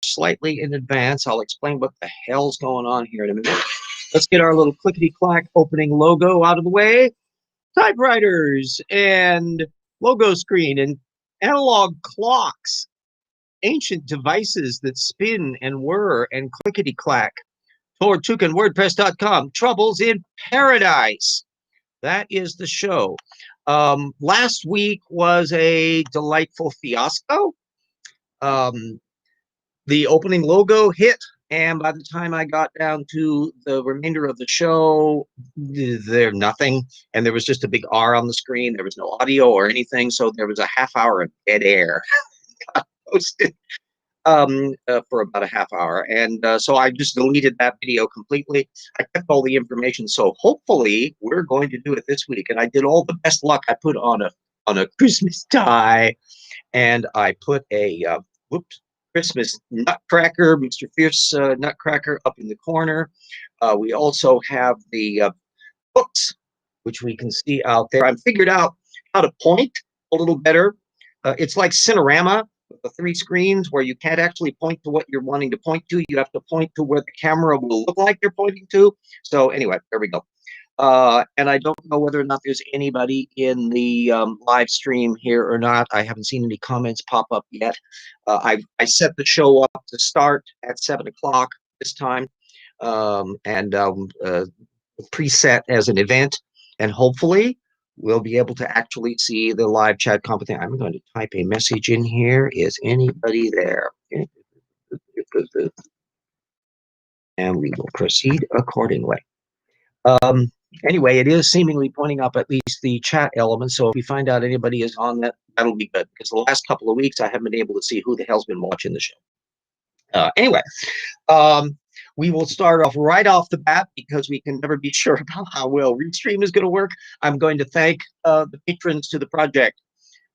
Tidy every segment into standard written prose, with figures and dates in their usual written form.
slightly in advance. I'll explain what the hell's going on here in a minute. Let's get our little clickety-clack opening logo out of the way. Typewriters and logo screen and analog clocks, ancient devices that spin and whir and clickety-clack. Tortuk and WordPress.com, troubles in paradise. That is the show. Last week was a delightful fiasco. The opening logo hit, and by the time I got down to the remainder of the show, there's nothing, and there was just a big R on the screen. There was no audio or anything, so there was a half hour of dead air. Posted for about a half hour, and so I just deleted that video completely. I kept all the information, so hopefully we're going to do it this week. And I did all the best luck. I put on a Christmas tie, and I put a Christmas nutcracker, Mr. Fierce nutcracker, up in the corner. We also have the books, which we can see out there. I've figured out how to point a little better. It's like Cinerama, the 3 screens where you can't actually point to what you're wanting to point to. You have to point to where the camera will look like you're pointing to. So anyway, there we go. And I don't know whether or not there's anybody in the live stream here or not. I haven't seen any comments pop up yet. I set the show up to start at 7 o'clock this time, and preset as an event, and hopefully we'll be able to actually see the live chat competition. I'm going to type a message in here. Is anybody there? And we will proceed accordingly. Anyway, it is seemingly pointing up at least the chat element, so if we find out anybody is on that, that'll be good, because the last couple of weeks I haven't been able to see who the hell's been watching the show. Anyway, we will start off right off the bat, because we can never be sure about how well Restream is going to work. I'm going to thank the patrons to the project.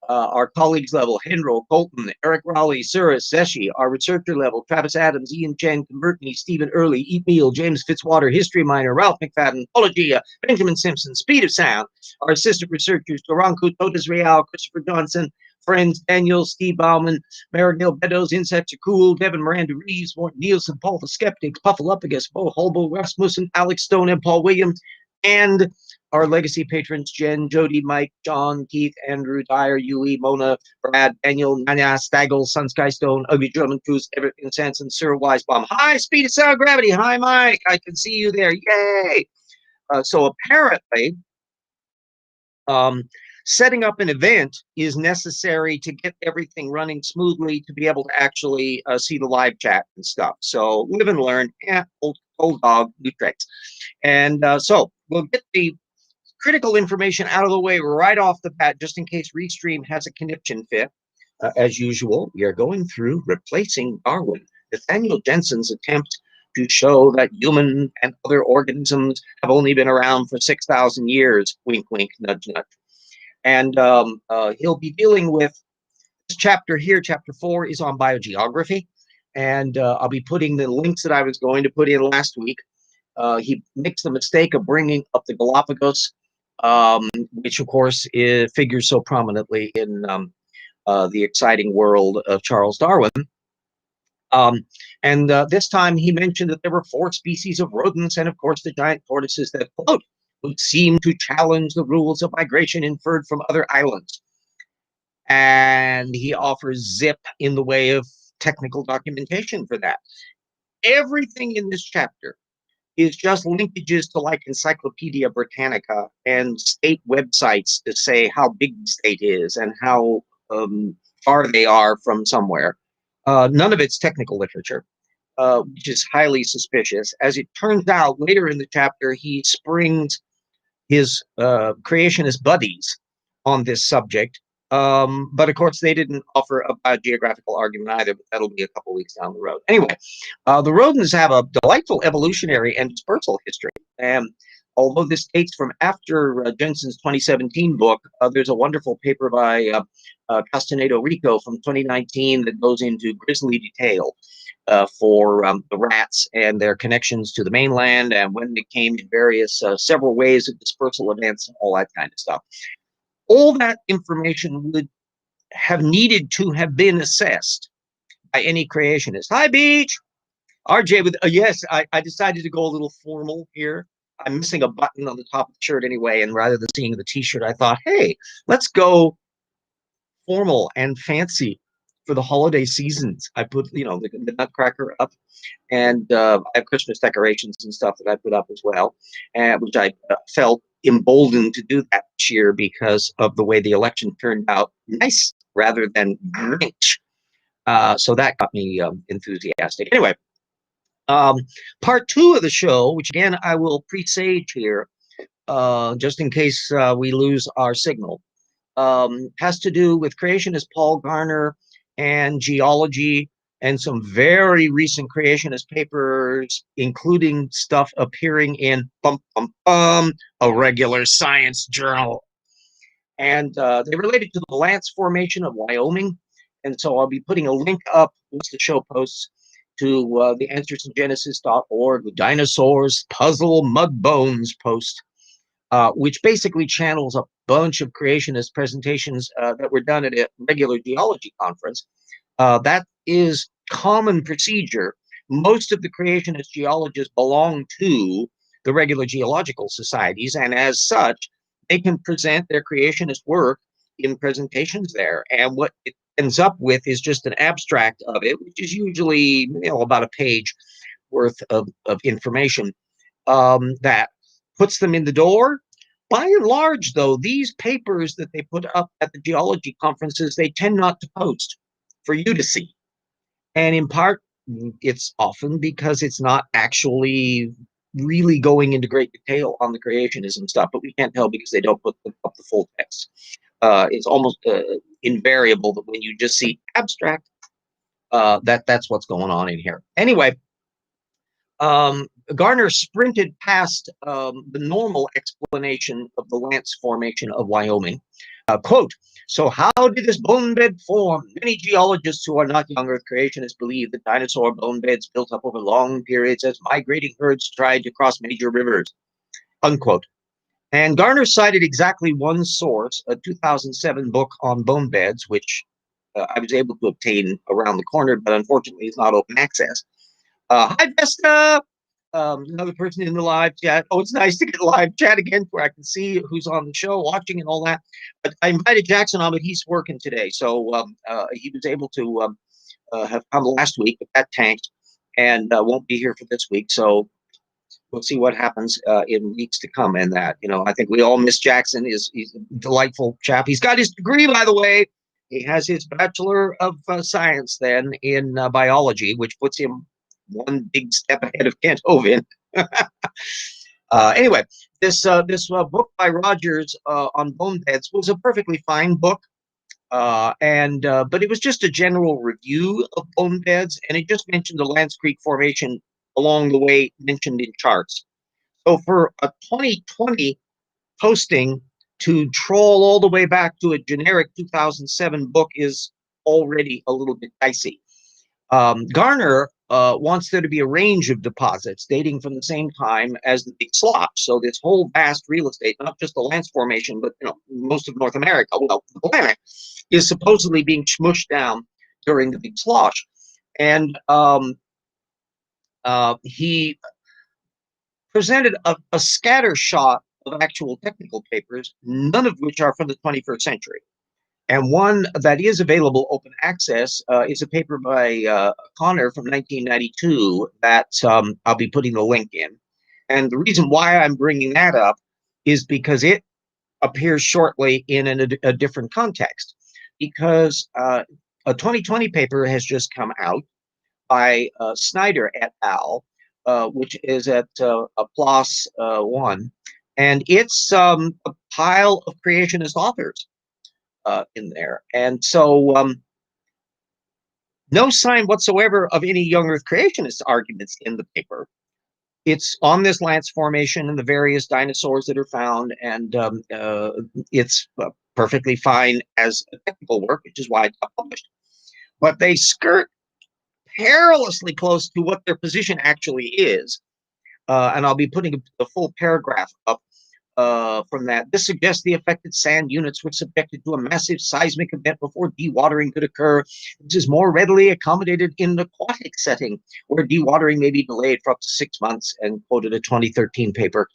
Our colleagues level, Henro, Colton, Eric Rowley, Suris, Zeshi. Our researcher level, Travis Adams, Ian Chen, Convertney, Stephen Early, Eat Meal, James Fitzwater, History Minor, Ralph McFadden, Pologia, Benjamin Simpson, Speed of Sound. Our assistant researchers, Doranku, Totas Real, Christopher Johnson, friends, Daniel, Steve Bauman, Marigil Beddoes, Insects Are Cool, Devin Miranda Reeves, Morton Nielsen, Paul the Skeptics, Puffaluppagus, Bo Holbo, Rasmussen, Alex Stone, and Paul Williams, and our legacy patrons, Jen, Jody, Mike, John, Keith, Andrew, Dyer, Yuli, Mona, Brad, Daniel, Nanya, Staggle, Sun Sky Stone, Ugly German Goose, Everett Sanson, Sir Weisbaum. Hi, Speed of Sound Gravity. Hi, Mike. I can see you there. Yay. So apparently, setting up an event is necessary to get everything running smoothly to be able to actually see the live chat and stuff. So live and learn. Yeah, old dog, new tricks. And so we'll get the critical information out of the way right off the bat, just in case Restream has a conniption fit. As usual, we are going through Replacing Darwin, Nathaniel Jeanson's attempt to show that human and other organisms have only been around for 6,000 years. Wink, wink, nudge, nudge. And he'll be dealing with this chapter here. Chapter 4 is on biogeography. And I'll be putting the links that I was going to put in last week. He makes the mistake of bringing up the Galapagos, which of course figures so prominently in the exciting world of Charles Darwin. And this time he mentioned that there were 4 species of rodents, and of course the giant tortoises that float, would seem to challenge the rules of migration inferred from other islands. And he offers zip in the way of technical documentation for that. Everything in this chapter is just linkages to like Encyclopedia Britannica and state websites to say how big the state is and how far they are from somewhere. None of it's technical literature, which is highly suspicious. As it turns out, later in the chapter, he springs his creationist buddies on this subject. But of course, they didn't offer a biogeographical argument either, but that'll be a couple weeks down the road. Anyway, the rodents have a delightful evolutionary and dispersal history. And although this dates from after Jeanson's 2017 book, there's a wonderful paper by Castanedo Rico from 2019 that goes into grisly detail for the rats and their connections to the mainland and when they came in various several ways of dispersal events and all that kind of stuff. All that information would have needed to have been assessed by any creationist. Hi, Beach. RJ with, yes, I decided to go a little formal here. I'm missing a button on the top of the shirt anyway, and rather than seeing the t-shirt, I thought, hey, let's go formal and fancy for the holiday seasons. I put, the nutcracker up, and I have Christmas decorations and stuff that I put up as well, and which I felt emboldened to do that this year because of the way the election turned out nice rather than Grinch. So that got me enthusiastic. Anyway, part two of the show, which again I will presage here, just in case we lose our signal, has to do with creationist Paul Garner and geology and some very recent creationist papers, including stuff appearing in a regular science journal. And they related to the Lance Formation of Wyoming. And so I'll be putting a link up once the show posts to the answersingenesis.org, the Dinosaurs Puzzle Mud Bones post, which basically channels a bunch of creationist presentations that were done at a regular geology conference. That is common procedure. Most of the creationist geologists belong to the regular geological societies, and as such, they can present their creationist work in presentations there. And what it ends up with is just an abstract of it, which is usually about a page worth of information that puts them in the door. By and large, though, these papers that they put up at the geology conferences, they tend not to post for you to see. And in part, it's often because it's not actually really going into great detail on the creationism stuff, but we can't tell because they don't put up the full text. It's almost invariable that when you just see abstract, that's what's going on in here. Anyway, Garner sprinted past the normal explanation of the Lance Formation of Wyoming. Quote, so how did this bone bed form? Many geologists who are not young Earth creationists believe that dinosaur bone beds built up over long periods as migrating herds tried to cross major rivers, unquote. And Garner cited exactly one source, a 2007 book on bone beds, which I was able to obtain around the corner, but unfortunately is not open access. Hi, Vesta. Another person in the live chat. Oh, it's nice to get live chat again where I can see who's on the show, watching and all that. But I invited Jackson on, but he's working today. So he was able to have come last week, but that tanked and won't be here for this week. So we'll see what happens in weeks to come. And that, I think we all miss Jackson. He's a delightful chap. He's got his degree, by the way. He has his Bachelor of Science then in biology, which puts him one big step ahead of Kent Hovind. Anyway, this book by Rogers on bone beds was a perfectly fine book, but it was just a general review of bone beds, and it just mentioned the Lance Creek Formation along the way mentioned in charts. So for a 2020 posting to troll all the way back to a generic 2007 book is already a little bit dicey. Garner wants there to be a range of deposits dating from the same time as the Big Slosh. So this whole vast real estate, not just the Lance Formation, but most of North America, well, the planet, is supposedly being smushed down during the Big Slosh. And he presented a scatter shot of actual technical papers, none of which are from the 21st century. And one that is available open access is a paper by Connor from 1992 that I'll be putting the link in. And the reason why I'm bringing that up is because it appears shortly in a different context. Because a 2020 paper has just come out by Snyder et al., which is at PLOS 1. And it's a pile of creationist authors in there. And so no sign whatsoever of any young Earth creationist arguments in the paper. It's on this Lance Formation and the various dinosaurs that are found, and it's perfectly fine as a technical work, which is why it got published. But they skirt perilously close to what their position actually is. And I'll be putting the full paragraph up from that. This suggests the affected sand units were subjected to a massive seismic event before dewatering could occur. This is more readily accommodated in an aquatic setting, where dewatering may be delayed for up to 6 months, and quoted a 2013 paper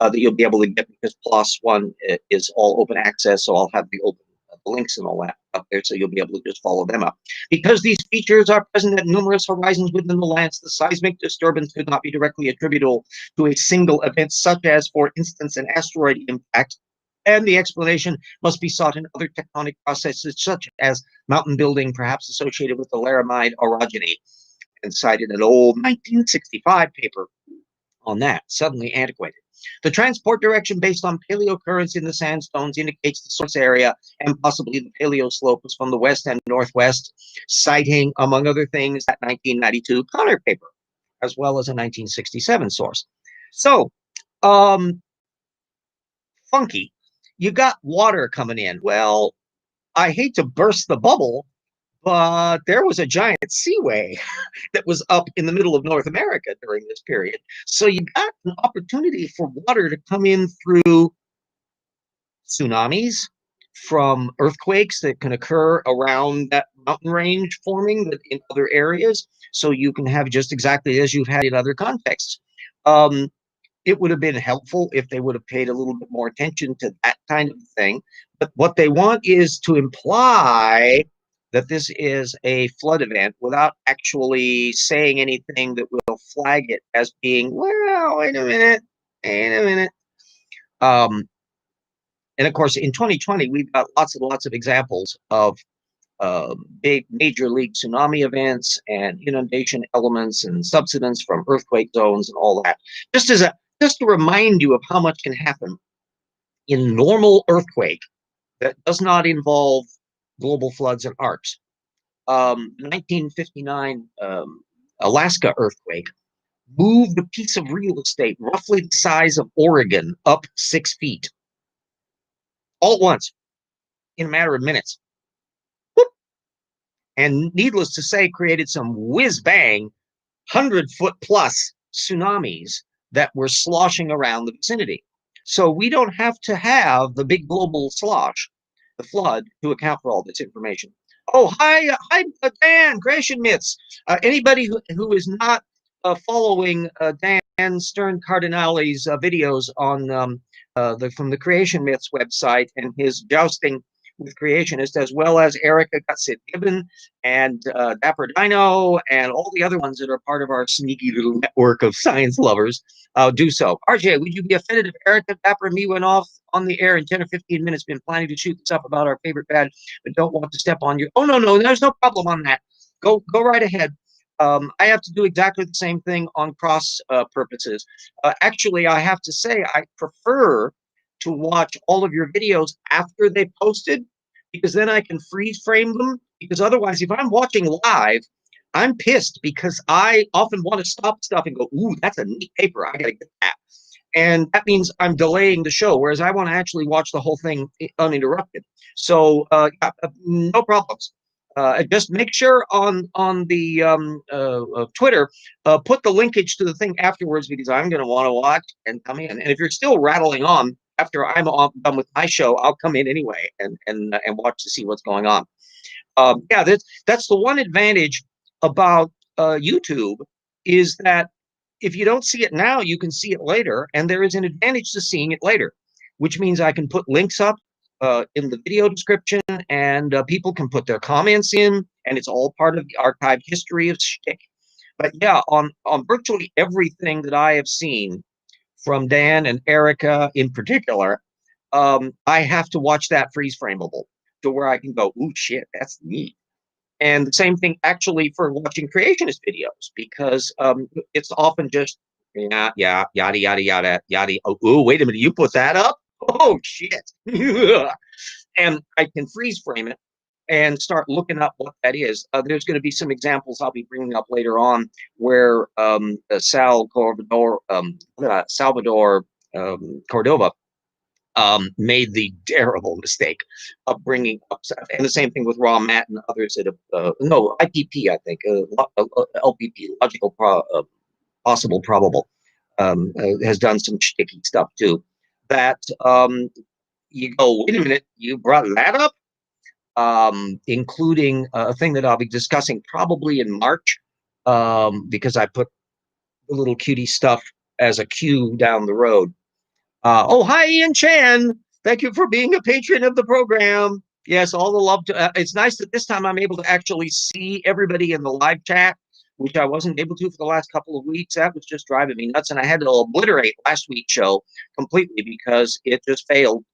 that you'll be able to get because PLOS One is all open access, so I'll have the open links and all that up there, so you'll be able to just follow them up. Because these features are present at numerous horizons within the lands, the seismic disturbance could not be directly attributable to a single event, such as, for instance, an asteroid impact, and the explanation must be sought in other tectonic processes, such as mountain building, perhaps associated with the Laramide orogeny, and cited an old 1965 paper on that, suddenly antiquated. The transport direction based on paleocurrents in the sandstones indicates the source area, and possibly the paleoslope was from the west and northwest, citing, among other things, that 1992 Garner paper, as well as a 1967 source. So, funky. You got water coming in. Well, I hate to burst the bubble, but there was a giant seaway that was up in the middle of North America during this period. So you got an opportunity for water to come in through tsunamis, from earthquakes that can occur around that mountain range forming in other areas. So you can have just exactly as you've had in other contexts. It would have been helpful if they would have paid a little bit more attention to that kind of thing. But what they want is to imply that this is a flood event without actually saying anything that will flag it as being, well, wait a minute. And of course, in 2020, we've got lots and lots of examples of big major league tsunami events and inundation elements and subsidence from earthquake zones and all that. Just to remind you of how much can happen in normal earthquake that does not involve global floods and arcs. 1959 Alaska earthquake moved a piece of real estate roughly the size of Oregon up 6 feet, all at once, in a matter of minutes. Whoop. And needless to say, created some whiz-bang 100-foot plus tsunamis that were sloshing around the vicinity. So we don't have to have the big global slosh, the flood, to account for all this information. Oh, hi, Dan, creation myths. Anybody who is not following Dan Stern Cardinale's videos on from the Creation Myths website and his jousting with creationists, as well as Erica Gutsit-Gibbon and Dapper Dino and all the other ones that are part of our sneaky little network of science lovers, do so. RJ, would you be offended if Erica, Dapper, and me went off on the air in 10 or 15 minutes? Been planning to shoot this up about our favorite band, but don't want to step on you. Oh, no, there's no problem on that. Go right ahead. I have to do exactly the same thing on cross purposes. Actually, I have to say I prefer to watch all of your videos after they posted, because then I can freeze frame them. Because otherwise, if I'm watching live, I'm pissed because I often want to stop stuff and go, ooh, that's a neat paper. I got to get that. And that means I'm delaying the show, whereas I want to actually watch the whole thing uninterrupted. So yeah, no problems. Just make sure on the Twitter, put the linkage to the thing afterwards, because I'm going to want to watch and come in. And if you're still rattling on after I'm done with my show, I'll come in anyway and watch to see what's going on. Yeah, that's the one advantage about YouTube, is that if you don't see it now, you can see it later, and there is an advantage to seeing it later, which means I can put links up in the video description, and people can put their comments in, and it's all part of the archived history of shtick. But yeah, on virtually everything that I have seen from Dan and Erica in particular, I have to watch that freeze frameable to where I can go, ooh, shit, that's neat. And the same thing actually for watching creationist videos, because it's often just, yeah, yada, yada, yada, yada. Oh, ooh, wait a minute, you put that up? Oh, shit. And I can freeze frame it and start looking up what that is. There's going to be some examples I'll be bringing up later on where Salvador Cordova made the terrible mistake of bringing up stuff. And the same thing with Raw Matt and others that have, no, IPP, I think, LPP, logical, possible, probable, has done some sticky stuff too. that you go, wait a minute, you brought that up, including a thing that I'll be discussing probably in March, because I put the little cutie stuff as a cue down the road. Oh, hi, Ian Chan. Thank you for being a patron of the program. Yes, all the love to. It's nice that this time I'm able to actually see everybody in the live chat, which I wasn't able to for the last couple of weeks. That was just driving me nuts, and I had to obliterate last week's show completely because it just failed.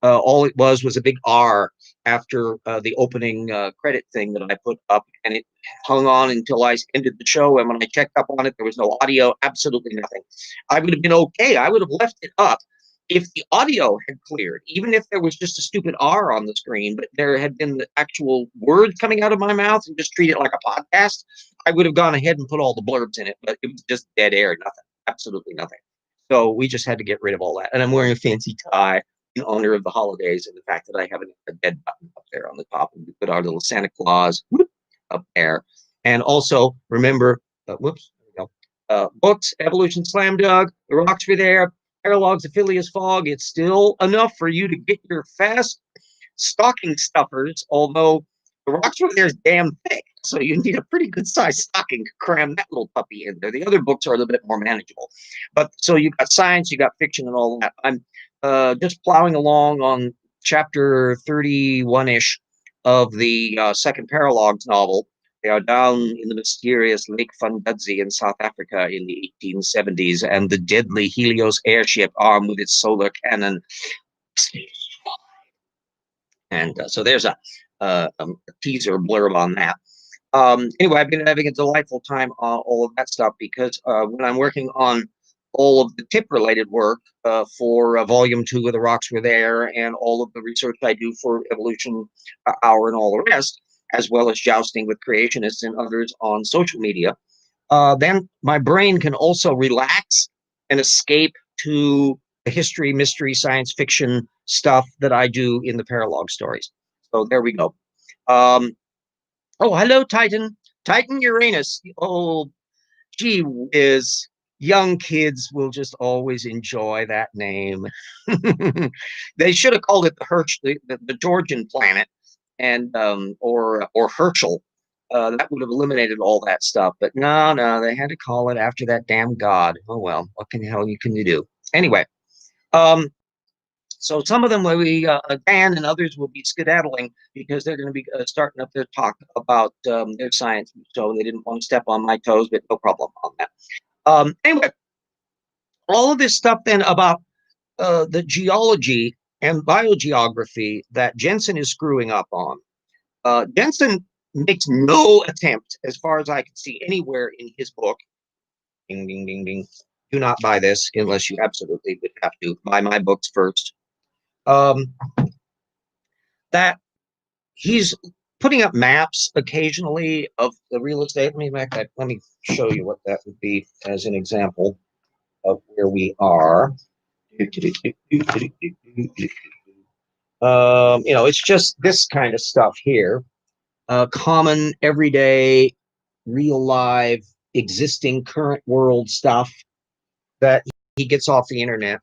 All it was a big R after the opening credit thing that I put up, and it hung on until I ended the show. And when I checked up on it, there was no audio, absolutely nothing. I would have been okay. I would have left it up if the audio had cleared, even if there was just a stupid R on the screen, but there had been the actual words coming out of my mouth and just treat it like a podcast. I would have gone ahead and put all the blurbs in it, but it was just dead air, nothing, absolutely nothing. So we just had to get rid of all that. And I'm wearing a fancy tie in honor of the holidays and the fact that I have a dead button up there on the top, and we put our little Santa Claus up there. And also remember, whoops, there we go. Books, Evolution Slam Dunk, The Rocks Were There, Paralogs of Phileas Fogg. It's still enough for you to get your fast stocking stuffers, although The Rocks Were There is damn thick. So you need a pretty good sized stocking to cram that little puppy in there. The other books are a little bit more manageable. But so you got science, you got fiction, and all that. I'm just plowing along on chapter 31-ish of the second Paralogs novel. They are down in the mysterious Lake Fundudzi in South Africa in the 1870s, and the deadly Helios airship armed with its solar cannon. And so there's a teaser blurb on that. Anyway, I've been having a delightful time on all of that stuff because when I'm working on all of the tip-related work for Volume 2 of The Rocks Were There and all of the research I do for Evolution Hour and all the rest, as well as jousting with creationists and others on social media, then my brain can also relax and escape to the history, mystery, science fiction stuff that I do in the paralog stories. So there we go. Oh, hello, Titan. Titan Uranus. Oh, gee whiz. Young kids will just always enjoy that name. They should have called it the Georgian planet, and or Herschel. That would have eliminated all that stuff. But no, they had to call it after that damn god. Oh well, what can hell can you do? Anyway, so some of them will be Dan and others will be skedaddling because they're going to be starting up their talk about their science. So they didn't want to step on my toes, but no problem on that. Anyway, all of this stuff then about the geology and biogeography that Jeanson is screwing up on. Jeanson makes no attempt, as far as I can see anywhere in his book. Ding, ding, ding, ding. Do not buy this unless you absolutely would have to buy my books first. That he's putting up maps occasionally of the real estate. Let me show you what that would be as an example of where we are. It's just this kind of stuff here. Common, everyday, real live, existing, current world stuff that he gets off the internet.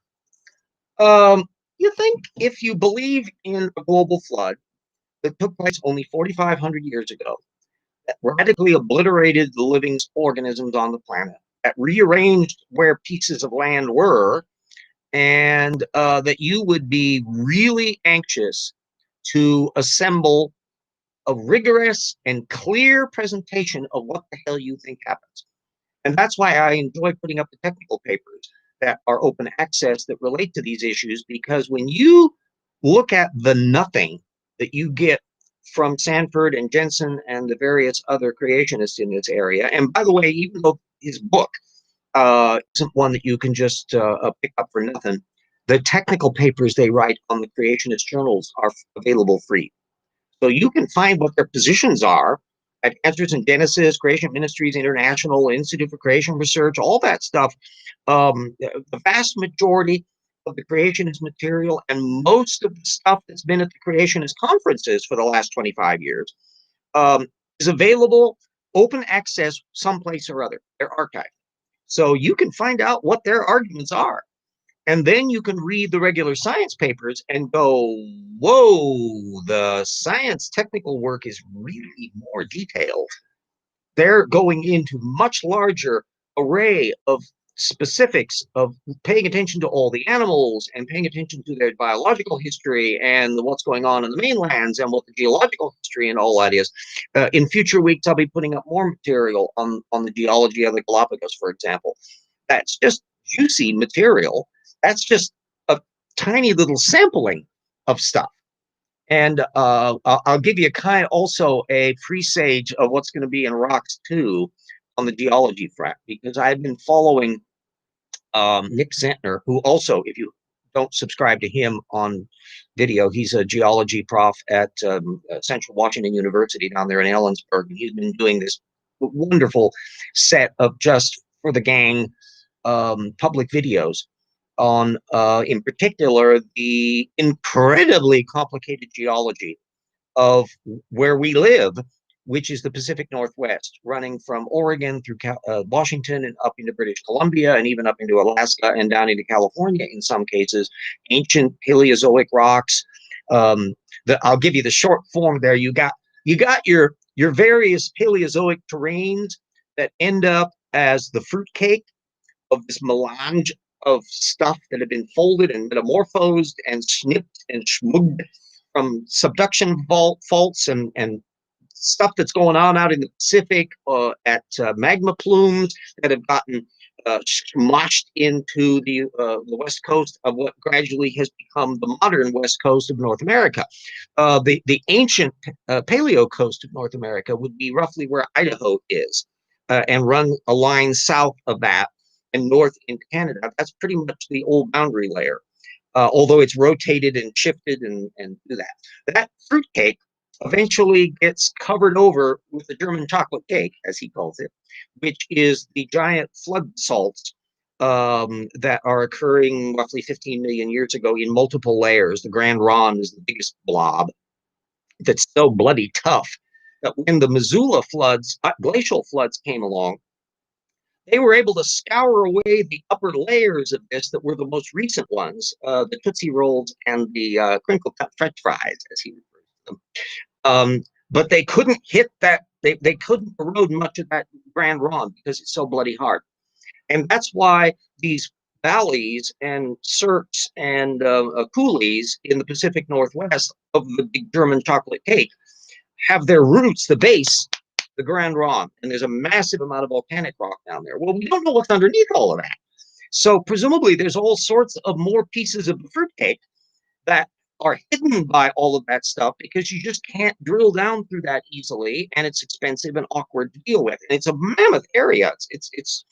You think if you believe in a global flood that took place only 4,500 years ago, that radically obliterated the living organisms on the planet, that rearranged where pieces of land were, and that you would be really anxious to assemble a rigorous and clear presentation of what the hell you think happens. And that's why I enjoy putting up the technical papers that are open access that relate to these issues, because when you look at the nothing that you get from Sanford and Jeanson and the various other creationists in this area, and by the way, even though his book isn't one that you can just pick up for nothing, the technical papers they write on the creationist journals are available free. So you can find what their positions are at Answers in Genesis, Creation Ministries International, Institute for Creation Research, all that stuff. The vast majority of the creationist material and most of the stuff that's been at the creationist conferences for the last 25 years is available, open access someplace or other. They're archived. So you can find out what their arguments are. And then you can read the regular science papers and go, whoa, the science technical work is really more detailed. They're going into much larger array of specifics of paying attention to all the animals and paying attention to their biological history and what's going on in the mainlands and what the geological history and all that is. In future weeks, I'll be putting up more material on the geology of the Galapagos, for example. That's just juicy material. That's just a tiny little sampling of stuff. And I'll give you also a presage of what's going to be in Rocks 2 on the geology front, because I've been following Nick Zentner, who also, if you don't subscribe to him on video, he's a geology prof at Central Washington University down there in Ellensburg. And he's been doing this wonderful set of just for the gang public videos on, in particular, the incredibly complicated geology of where we live, which is the Pacific Northwest, running from Oregon through Washington and up into British Columbia and even up into Alaska and down into California in some cases. Ancient Paleozoic rocks. I'll give you the short form there. You got your various Paleozoic terrains that end up as the fruitcake of this melange of stuff that have been folded and metamorphosed and snipped and schmugged from subduction faults and stuff that's going on out in the Pacific at magma plumes that have gotten smushed into the west coast of what gradually has become the modern west coast of North America. The ancient paleo coast of North America would be roughly where Idaho is, and run a line south of that and north into Canada. That's pretty much the old boundary layer, although it's rotated and shifted and do that. That fruitcake eventually gets covered over with the German chocolate cake, as he calls it, which is the giant flood salts that are occurring roughly 15 million years ago in multiple layers. The Grand Ronde is the biggest blob that's so bloody tough that when the Missoula floods, glacial floods came along, they were able to scour away the upper layers of this that were the most recent ones, the Tootsie Rolls and the crinkle cut French fries, as he refers to them. But they couldn't hit that, they couldn't erode much of that Grand Ronde because it's so bloody hard. And that's why these valleys and cirques and coulees in the Pacific Northwest of the big German chocolate cake have their roots, the base, the Grand Ronde, and there's a massive amount of volcanic rock down there. Well, we don't know what's underneath all of that. So presumably there's all sorts of more pieces of the fruitcake that are hidden by all of that stuff because you just can't drill down through that easily, and it's expensive and awkward to deal with. And it's a mammoth area. It's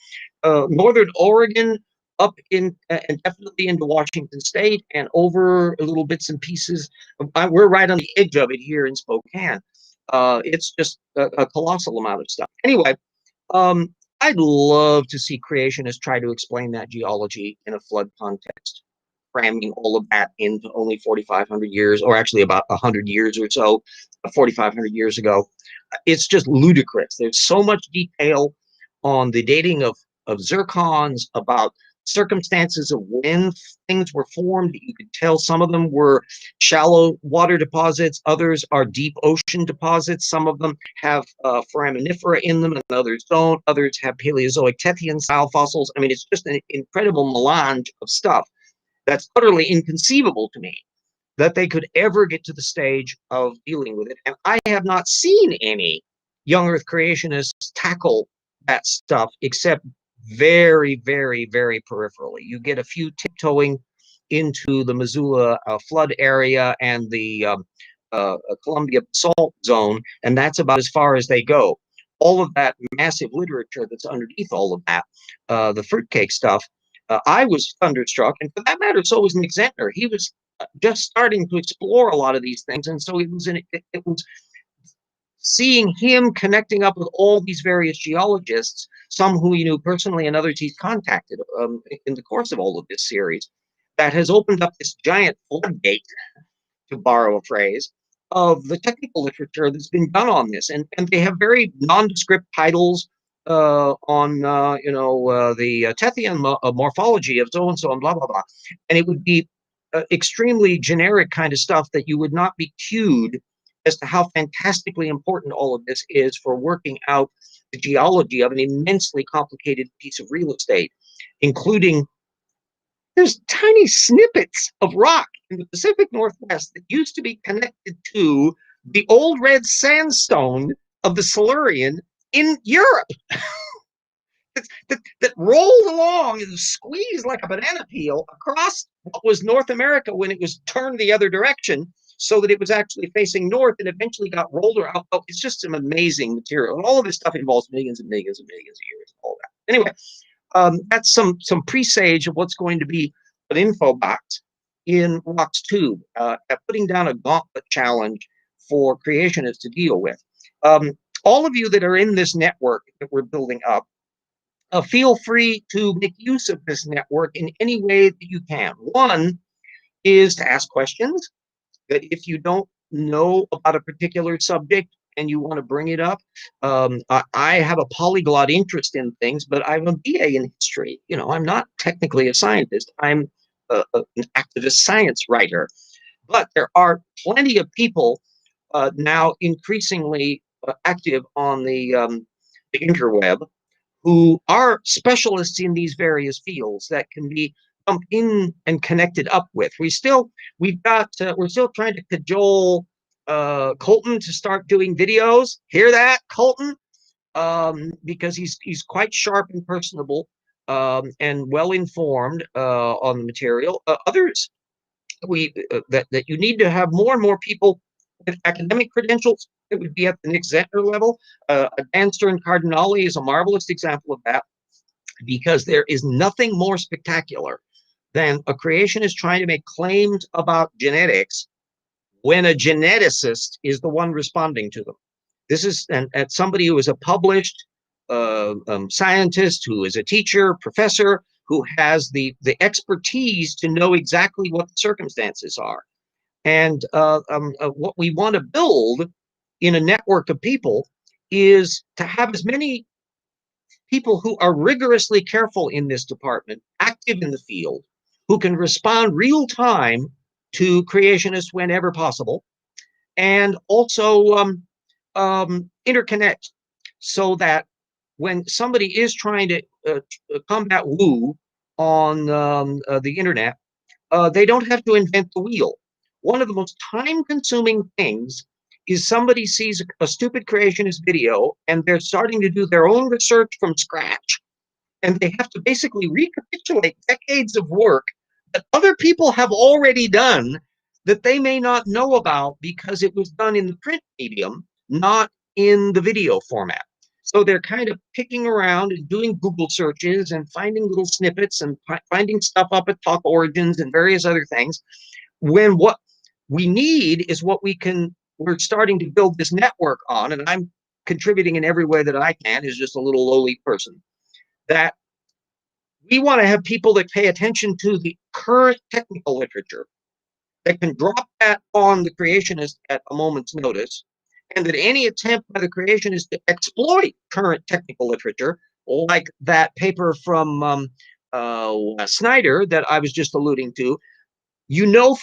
northern Oregon up in and definitely into Washington State and over little bits and pieces. We're right on the edge of it here in Spokane. It's just a colossal amount of stuff. Anyway, I'd love to see creationists try to explain that geology in a flood context, cramming all of that into only 4,500 years, or actually about 100 years or so, 4,500 years ago. It's just ludicrous. There's so much detail on the dating of zircons, about circumstances of when things were formed. You could tell some of them were shallow water deposits, others are deep ocean deposits. Some of them have foraminifera in them and others don't. Others have Paleozoic Tethyan style fossils. I mean, it's just an incredible melange of stuff that's utterly inconceivable to me that they could ever get to the stage of dealing with it. And I have not seen any young earth creationists tackle that stuff except very, very, very peripherally. You get a few tiptoeing into the Missoula flood area and the Columbia salt zone, and that's about as far as they go. All of that massive literature that's underneath all of that, the fruitcake stuff, I was thunderstruck, and for that matter, so was Nick Zentner. He was just starting to explore a lot of these things, and so it was seeing him connecting up with all these various geologists, some who he knew personally and others he's contacted in the course of all of this series, that has opened up this giant floodgate, to borrow a phrase, of the technical literature that's been done on this. And they have very nondescript titles. on the Tethyan morphology of so and so and blah blah blah, and it would be extremely generic kind of stuff that you would not be cued as to how fantastically important all of this is for working out the geology of an immensely complicated piece of real estate, including there's tiny snippets of rock in the Pacific Northwest that used to be connected to the old red sandstone of the Silurian in Europe that rolled along and squeezed like a banana peel across what was North America when it was turned the other direction so that it was actually facing north and eventually got rolled around. Oh, it's just some amazing material. And all of this stuff involves millions and millions and millions of years. All that. Anyway, that's some presage of what's going to be an info box in Rock's Tube, putting down a gauntlet challenge for creationists to deal with. All of you that are in this network that we're building up, feel free to make use of this network in any way that you can. One is to ask questions, that if you don't know about a particular subject and you want to bring it up, I have a polyglot interest in things, but I'm a BA in history. I'm not technically a scientist. I'm an activist science writer. But there are plenty of people now increasingly active on the interweb who are specialists in these various fields that can be jumped in and connected up with. We're still trying to cajole Colton to start doing videos. Hear that, Colton? Because he's quite sharp and personable and well informed on the material. Others, that you need to have more and more people with academic credentials. It would be at the Nick Zentner level. Dan Stern Cardinale is a marvelous example of that, because there is nothing more spectacular than a creationist trying to make claims about genetics when a geneticist is the one responding to them. This is and somebody who is a published scientist, who is a teacher, professor, who has the expertise to know exactly what the circumstances are. And what we want to build in a network of people is to have as many people who are rigorously careful in this department, active in the field, who can respond real time to creationists whenever possible, and also interconnect, so that when somebody is trying to combat woo on the internet, they don't have to invent the wheel. One of the most time-consuming things is somebody sees a stupid creationist video and they're starting to do their own research from scratch, and they have to basically recapitulate decades of work that other people have already done that they may not know about because it was done in the print medium, not in the video format. So they're kind of picking around and doing Google searches and finding little snippets and finding stuff up at Talk Origins and various other things, when what we need is what we're starting to build this network on, and I'm contributing in every way that I can as just a little lowly person, that we want to have people that pay attention to the current technical literature, that can drop that on the creationist at a moment's notice, and that any attempt by the creationist to exploit current technical literature, like that paper from Snyder that I was just alluding to,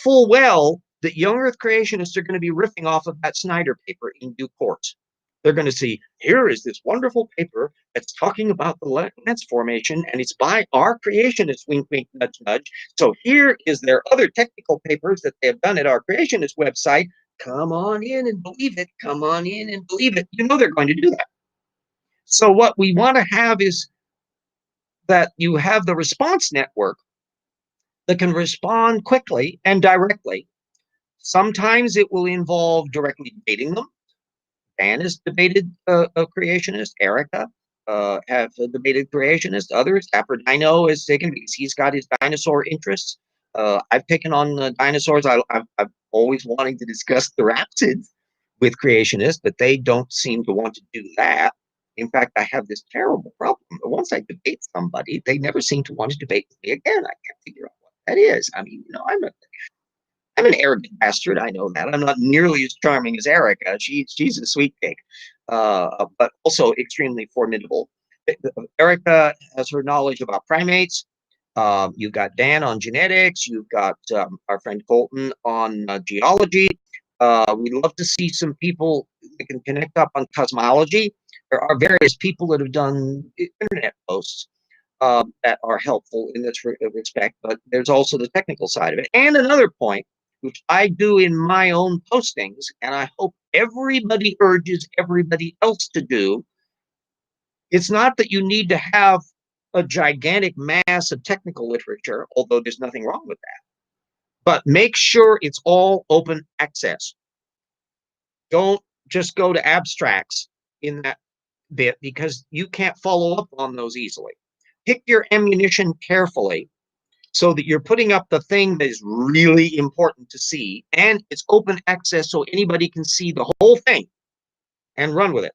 full well that young Earth creationists are going to be riffing off of that Snyder paper in due course. They're going to see, here is this wonderful paper that's talking about the lance formation, and it's by our creationists, wink, wink, nudge, nudge. So here is their other technical papers that they have done at our creationist website. Come on in and believe it. Come on in and believe it. They're going to do that. So what we want to have is that you have the response network that can respond quickly and directly. Sometimes it will involve directly debating them. Dan has debated a creationist. Erica have debated creationists. Others, Dapper Dino has taken, because he's got his dinosaur interests. I've taken on dinosaurs. I'm always wanting to discuss the rhapsids with creationists, but they don't seem to want to do that. In fact, I have this terrible problem. Once I debate somebody, they never seem to want to debate with me again. I can't figure out what that is. I mean, I'm an arrogant bastard. I know that. I'm not nearly as charming as Erica. She's a sweet pig, but also extremely formidable. Erica has her knowledge about primates. You've got Dan on genetics. You've got our friend Colton on geology. We'd love to see some people that can connect up on cosmology. There are various people that have done internet posts that are helpful in this respect, but there's also the technical side of it. And another point, which I do in my own postings, and I hope everybody urges everybody else to do, it's not that you need to have a gigantic mass of technical literature, although there's nothing wrong with that, but make sure it's all open access. Don't just go to abstracts in that bit because you can't follow up on those easily. Pick your ammunition carefully so that you're putting up the thing that is really important to see, and it's open access so anybody can see the whole thing and run with it.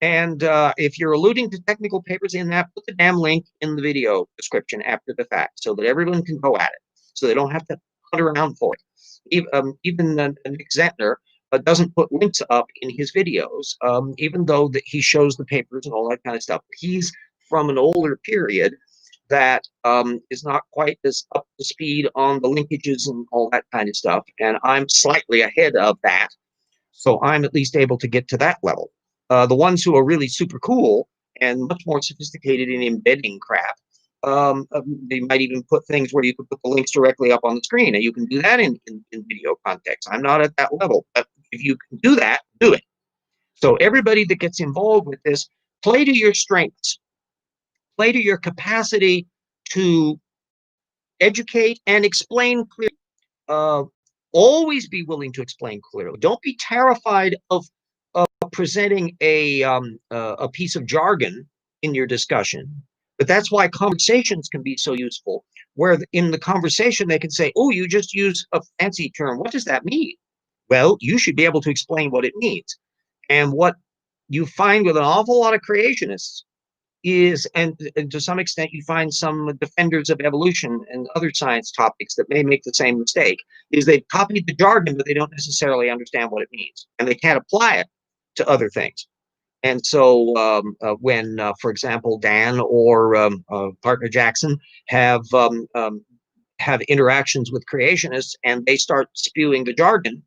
And if you're alluding to technical papers in that, put the damn link in the video description after the fact so that everyone can go at it, so they don't have to hunt around for it. Even Nick Zentner doesn't put links up in his videos, even though that he shows the papers and all that kind of stuff. He's from an older period that is not quite as up to speed on the linkages and all that kind of stuff. And I'm slightly ahead of that. So I'm at least able to get to that level. The ones who are really super cool and much more sophisticated in embedding crap, they might even put things where you could put the links directly up on the screen, and you can do that in video context. I'm not at that level, but if you can do that, do it. So everybody that gets involved with this, play to your strengths, play to your capacity to educate and explain clearly. Always be willing to explain clearly. Don't be terrified of presenting a piece of jargon in your discussion. But that's why conversations can be so useful, where in the conversation they can say, oh, you just use a fancy term. What does that mean? Well, you should be able to explain what it means. And what you find with an awful lot of creationists is, and to some extent you find some defenders of evolution and other science topics that may make the same mistake, is they've copied the jargon, but they don't necessarily understand what it means, and they can't apply it to other things. And so when, for example, Dan or partner Jackson have interactions with creationists and they start spewing the jargon,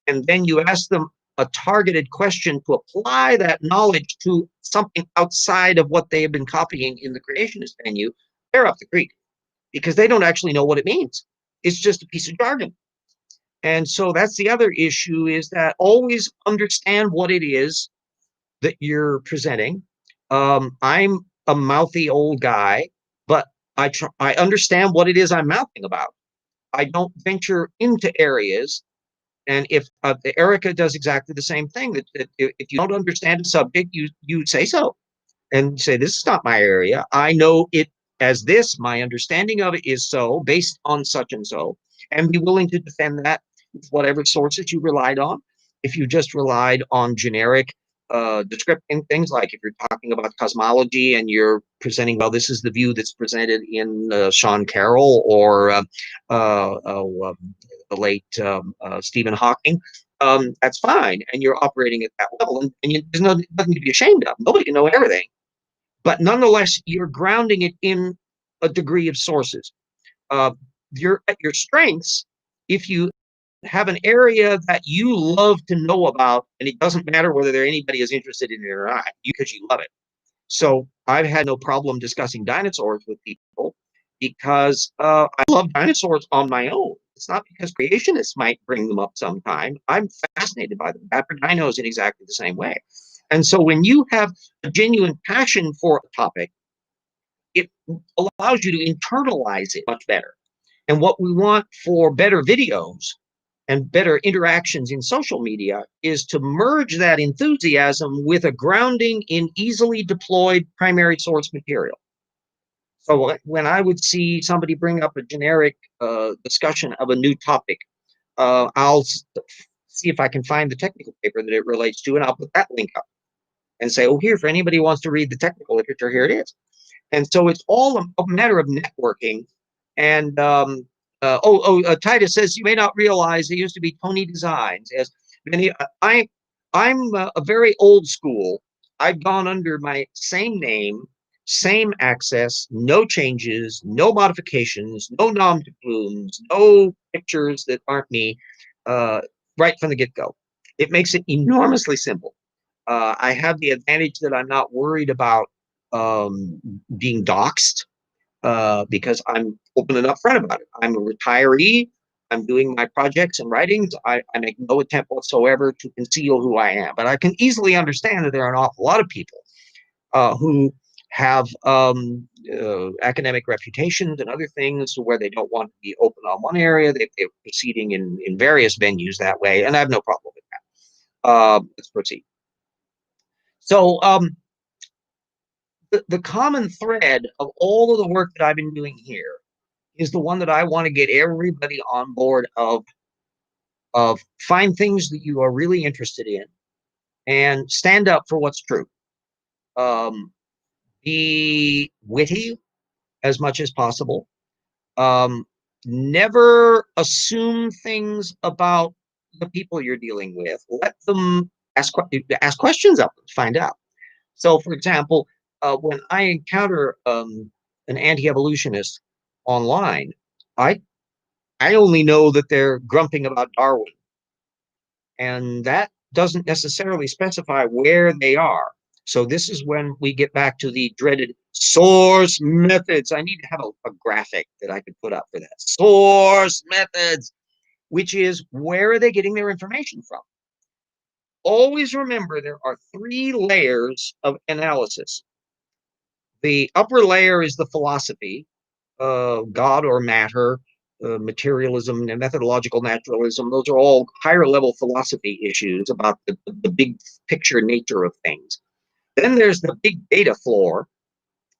and then you ask them a targeted question to apply that knowledge to something outside of what they have been copying in the creationist venue, they're up the creek because they don't actually know what it means. It's just a piece of jargon. And so that's the other issue, is that always understand what it is that you're presenting. I'm a mouthy old guy, but I understand what it is I'm mouthing about. I don't venture into areas. And if Erica does exactly the same thing, that if you don't understand a subject, you say so and say, this is not my area. I know it as this. My understanding of it is so, based on such and so, and be willing to defend that with whatever sources you relied on. If you just relied on generic descriptive things, like if you're talking about cosmology and you're presenting, well, this is the view that's presented in Sean Carroll or the late Stephen Hawking, that's fine, and you're operating at that level, and there's nothing to be ashamed of. Nobody can know everything, but nonetheless, you're grounding it in a degree of sources. You're at your strengths if you have an area that you love to know about, and it doesn't matter whether anybody is interested in it or not, because you love it. So I've had no problem discussing dinosaurs with people because I love dinosaurs on my own. It's not because creationists might bring them up sometime. I'm fascinated by them. Dapper dinos in exactly the same way. And so when you have a genuine passion for a topic, it allows you to internalize it much better. And what we want for better videos and better interactions in social media is to merge that enthusiasm with a grounding in easily deployed primary source material. So when I would see somebody bring up a generic discussion of a new topic, I'll see if I can find the technical paper that it relates to, and I'll put that link up and say, oh, here, for anybody who wants to read the technical literature, here it is. And so it's all a matter of networking. And Titus says, you may not realize there used to be Tony Designs. As many, I'm a very old school. I've gone under my same name, same access, no changes, no modifications, no nom de plumes, no pictures that aren't me, uh, right from the get-go. It makes it enormously simple. I have the advantage that I'm not worried about um, being doxxed because I'm open and upfront about it. I'm a retiree. I'm doing my projects and writings. I make no attempt whatsoever to conceal who I am. But I can easily understand that there are an awful lot of people who have academic reputations and other things where they don't want to be open on one area. They're proceeding in various venues that way, and I have no problem with that. Let's proceed. So the common thread of all of the work that I've been doing here is the one that I want to get everybody on board of find things that you are really interested in and stand up for what's true. Um, be witty as much as possible. Um, Never assume things about the people you're dealing with. Let them ask questions of them, find out. So, for example, when I encounter an anti-evolutionist online, I I only know that they're grumping about Darwin, and that doesn't necessarily specify where they are. So this is when we get back to the dreaded source methods. I need to have a graphic that I could put up for that. Source methods, which is where are they getting their information from? Always remember there are three layers of analysis. The upper layer is the philosophy, God or matter, materialism, and methodological naturalism. Those are all higher level philosophy issues about the big picture nature of things. Then there's the big data floor.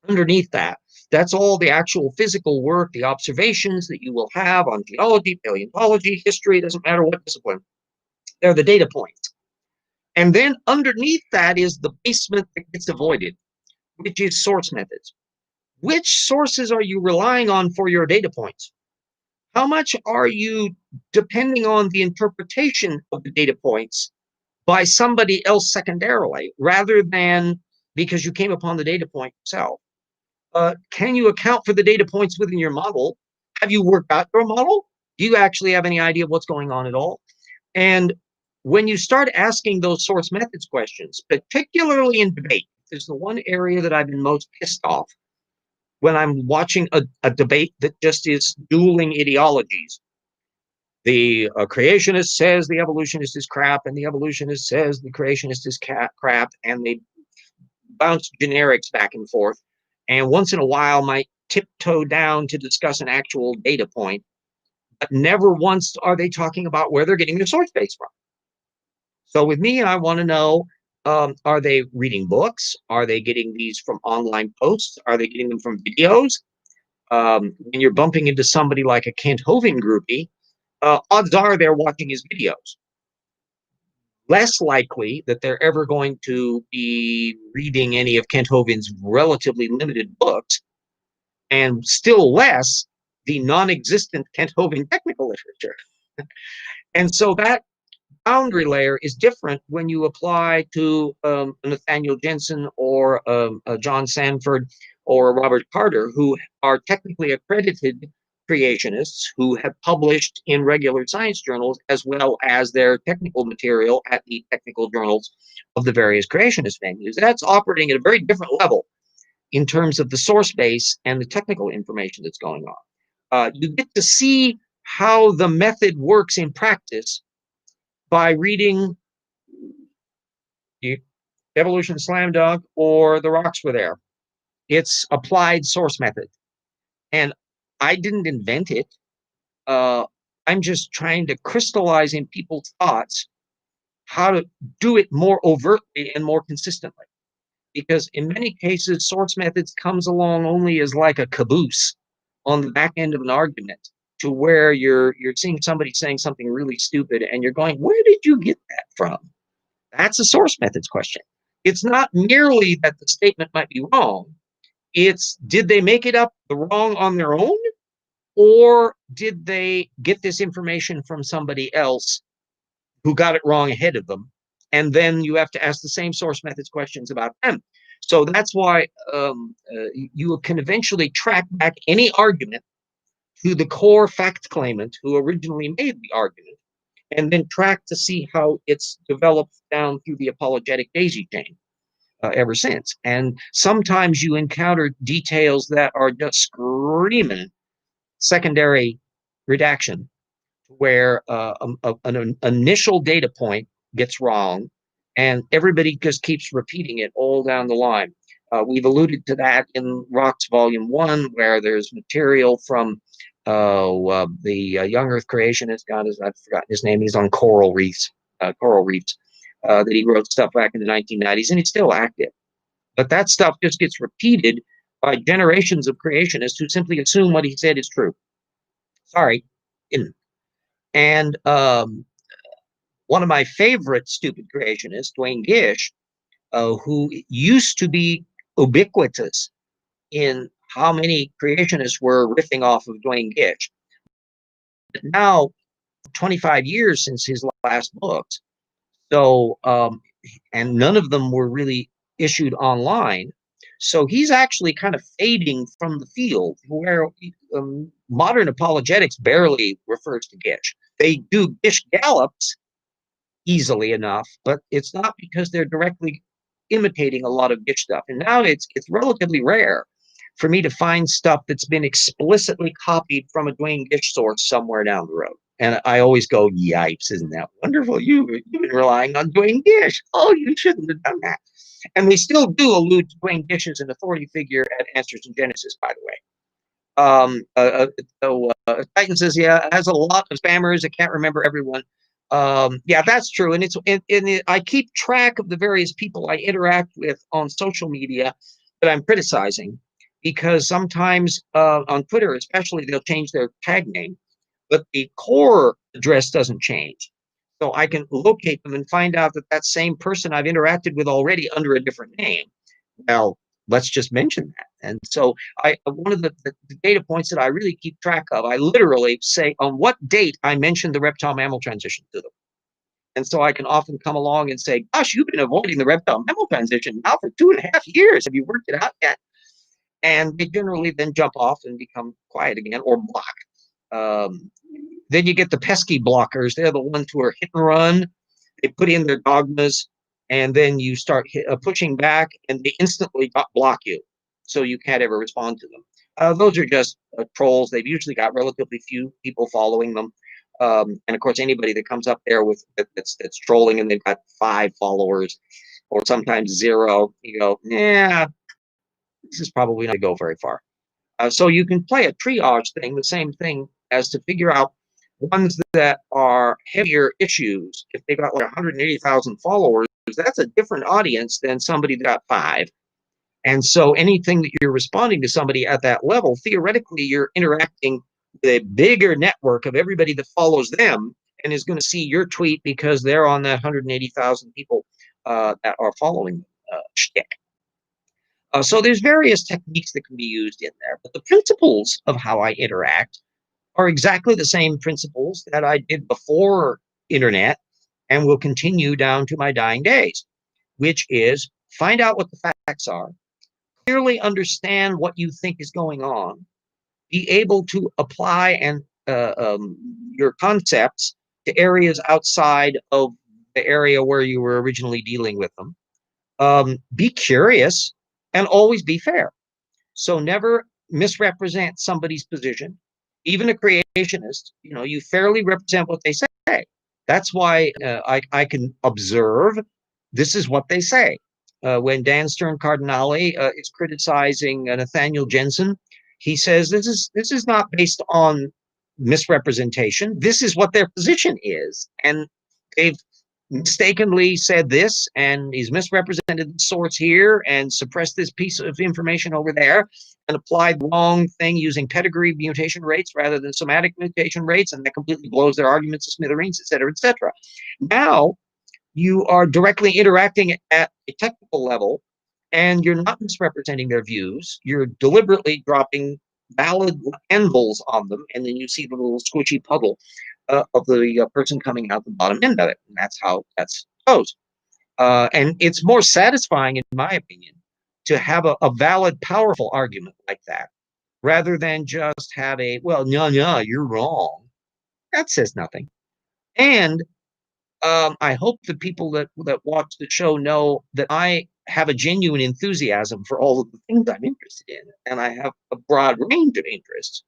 Underneath that, that's all the actual physical work, the observations that you will have on geology, paleontology, history, doesn't matter what discipline. They're the data points. And then underneath that is the basement that gets avoided, which is source methods. Which sources are you relying on for your data points? How much are you depending on the interpretation of the data points by somebody else secondarily, rather than because you came upon the data point yourself? Can you account for the data points within your model? Have you worked out your model? Do you actually have any idea of what's going on at all? And when you start asking those source methods questions, particularly in debate, is the one area that I've been most pissed off when I'm watching a debate that just is dueling ideologies. The creationist says the evolutionist is crap, and the evolutionist says the creationist is crap, and they bounce generics back and forth. And once in a while, might tiptoe down to discuss an actual data point, but never once are they talking about where they're getting their source base from. So with me, I want to know, are they reading books? Are they getting these from online posts? Are they getting them from videos? When you're bumping into somebody like a Kent Hovind groupie, odds are they're watching his videos. Less likely that they're ever going to be reading any of Kent Hovind's relatively limited books, and still less the non-existent Kent Hovind technical literature. And so that boundary layer is different when you apply to Nathaniel Jeanson or John Sanford or Robert Carter, who are technically accredited creationists who have published in regular science journals, as well as their technical material at the technical journals of the various creationist venues. That's operating at a very different level in terms of the source base and the technical information that's going on. You get to see how the method works in practice by reading the Evolution Slam Dunk or The Rocks Were There. It's applied source method. And I didn't invent it. I'm just trying to crystallize in people's thoughts how to do it more overtly and more consistently. Because in many cases, source methods comes along only as like a caboose on the back end of an argument, to where you're seeing somebody saying something really stupid and you're going, where did you get that from? That's a source methods question. It's not merely that the statement might be wrong. It's, did they make it up the wrong on their own? Or did they get this information from somebody else who got it wrong ahead of them? and then you have to ask the same source methods questions about them. So that's why you can eventually track back any argument to the core fact claimant who originally made the argument, and then track to see how it's developed down through the apologetic daisy chain ever since. And sometimes you encounter details that are just screaming secondary redaction, where an initial data point gets wrong, and everybody just keeps repeating it all down the line. We've alluded to that in Rocks Volume 1, where there's material from the young Earth creationist, I've forgotten his name, he's on coral reefs, that he wrote stuff back in the 1990s, and it's still active. But that stuff just gets repeated by generations of creationists who simply assume what he said is true. Sorry, didn't. And one of my favorite stupid creationists, Duane Gish, who used to be ubiquitous in how many creationists were riffing off of Duane Gish. But now, 25 years since his last books, so and none of them were really issued online. So he's actually kind of fading from the field, where modern apologetics barely refers to Gish. They do Gish gallops easily enough, but it's not because they're directly imitating a lot of Gish stuff. And now it's relatively rare for me to find stuff that's been explicitly copied from a Duane Gish source somewhere down the road. And I always go, yipes, isn't that wonderful? You've been relying on Duane Gish. Oh, you shouldn't have done that. And they still do allude to Duane Gish as an authority figure at Answers in Genesis, by the way. Titan says, yeah, it has a lot of spammers. I can't remember everyone. Yeah, that's true. And I keep track of the various people I interact with on social media that I'm criticizing, because sometimes on Twitter, especially, they'll change their tag name, but the core address doesn't change. So I can locate them and find out that that same person I've interacted with already under a different name. Well, let's just mention that. And so one of the data points that I really keep track of, I literally say on what date I mentioned the reptile mammal transition to them. And so I can often come along and say, gosh, you've been avoiding the reptile mammal transition now for 2.5 years. Have you worked it out yet? And they generally then jump off and become quiet again or block. Then you get the pesky blockers. They're the ones who are hit and run. They put in their dogmas, and then you start pushing back, and they instantly block you, so you can't ever respond to them. Those are just trolls. They've usually got relatively few people following them, and of course, anybody that comes up there with that's trolling and they've got 5 followers, or sometimes 0, you go, yeah, this is probably not going to go very far. So you can play a triage thing, the same thing, as to figure out ones that are heavier issues. If they've got like 180,000 followers, that's a different audience than somebody that got 5. And so anything that you're responding to somebody at that level, theoretically, you're interacting with a bigger network of everybody that follows them and is going to see your tweet because they're on that 180,000 people that are following shtick. So there's various techniques that can be used in there, but the principles of how I interact are exactly the same principles that I did before internet and will continue down to my dying days, which is find out what the facts are, clearly understand what you think is going on, be able to apply and your concepts to areas outside of the area where you were originally dealing with them. Be curious and always be fair. So never misrepresent somebody's position. Even a creationist, you fairly represent what they say. That's why I can observe this is what they say. When Dan Stern Cardinale is criticizing Nathaniel Jeanson, he says this is not based on misrepresentation. This is what their position is, and they've mistakenly said this, and he's misrepresented the source here and suppressed this piece of information over there and applied the wrong thing using pedigree mutation rates rather than somatic mutation rates, and that completely blows their arguments to smithereens, et cetera, et cetera. Now you are directly interacting at a technical level, and you're not misrepresenting their views. You're deliberately dropping valid anvils on them, and then you see the little squishy puddle of the person coming out the bottom end of it, and that's how that goes. And it's more satisfying, in my opinion, to have a valid, powerful argument like that, rather than just have a, well, no, no, you're wrong. That says nothing. And I hope the people that watch the show know that I have a genuine enthusiasm for all of the things I'm interested in, and I have a broad range of interests.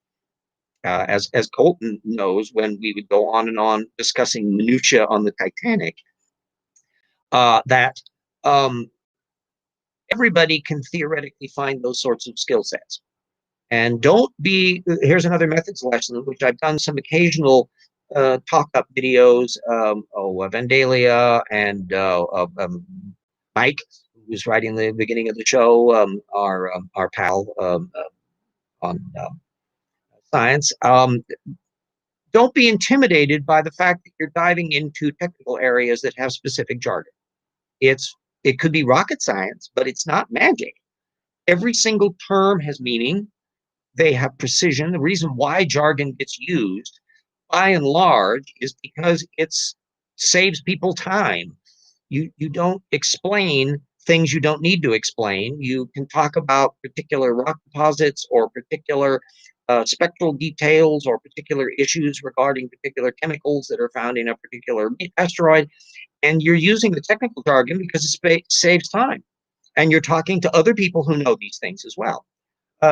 As Colton knows, when we would go on and on discussing minutia on the Titanic, that everybody can theoretically find those sorts of skill sets. And don't be, here's another methods lesson, which I've done some occasional talk up videos of Vandalia and Mike, who's writing the beginning of the show, our pal on science. Don't be intimidated by the fact that you're diving into technical areas that have specific jargon. It could be rocket science, but it's not magic. Every single term has meaning. They have precision. The reason why jargon gets used, by and large, is because it saves people time. You don't explain things you don't need to explain. You can talk about particular rock deposits or particular spectral details or particular issues regarding particular chemicals that are found in a particular asteroid, and you're using the technical jargon because it saves time. And you're talking to other people who know these things as well.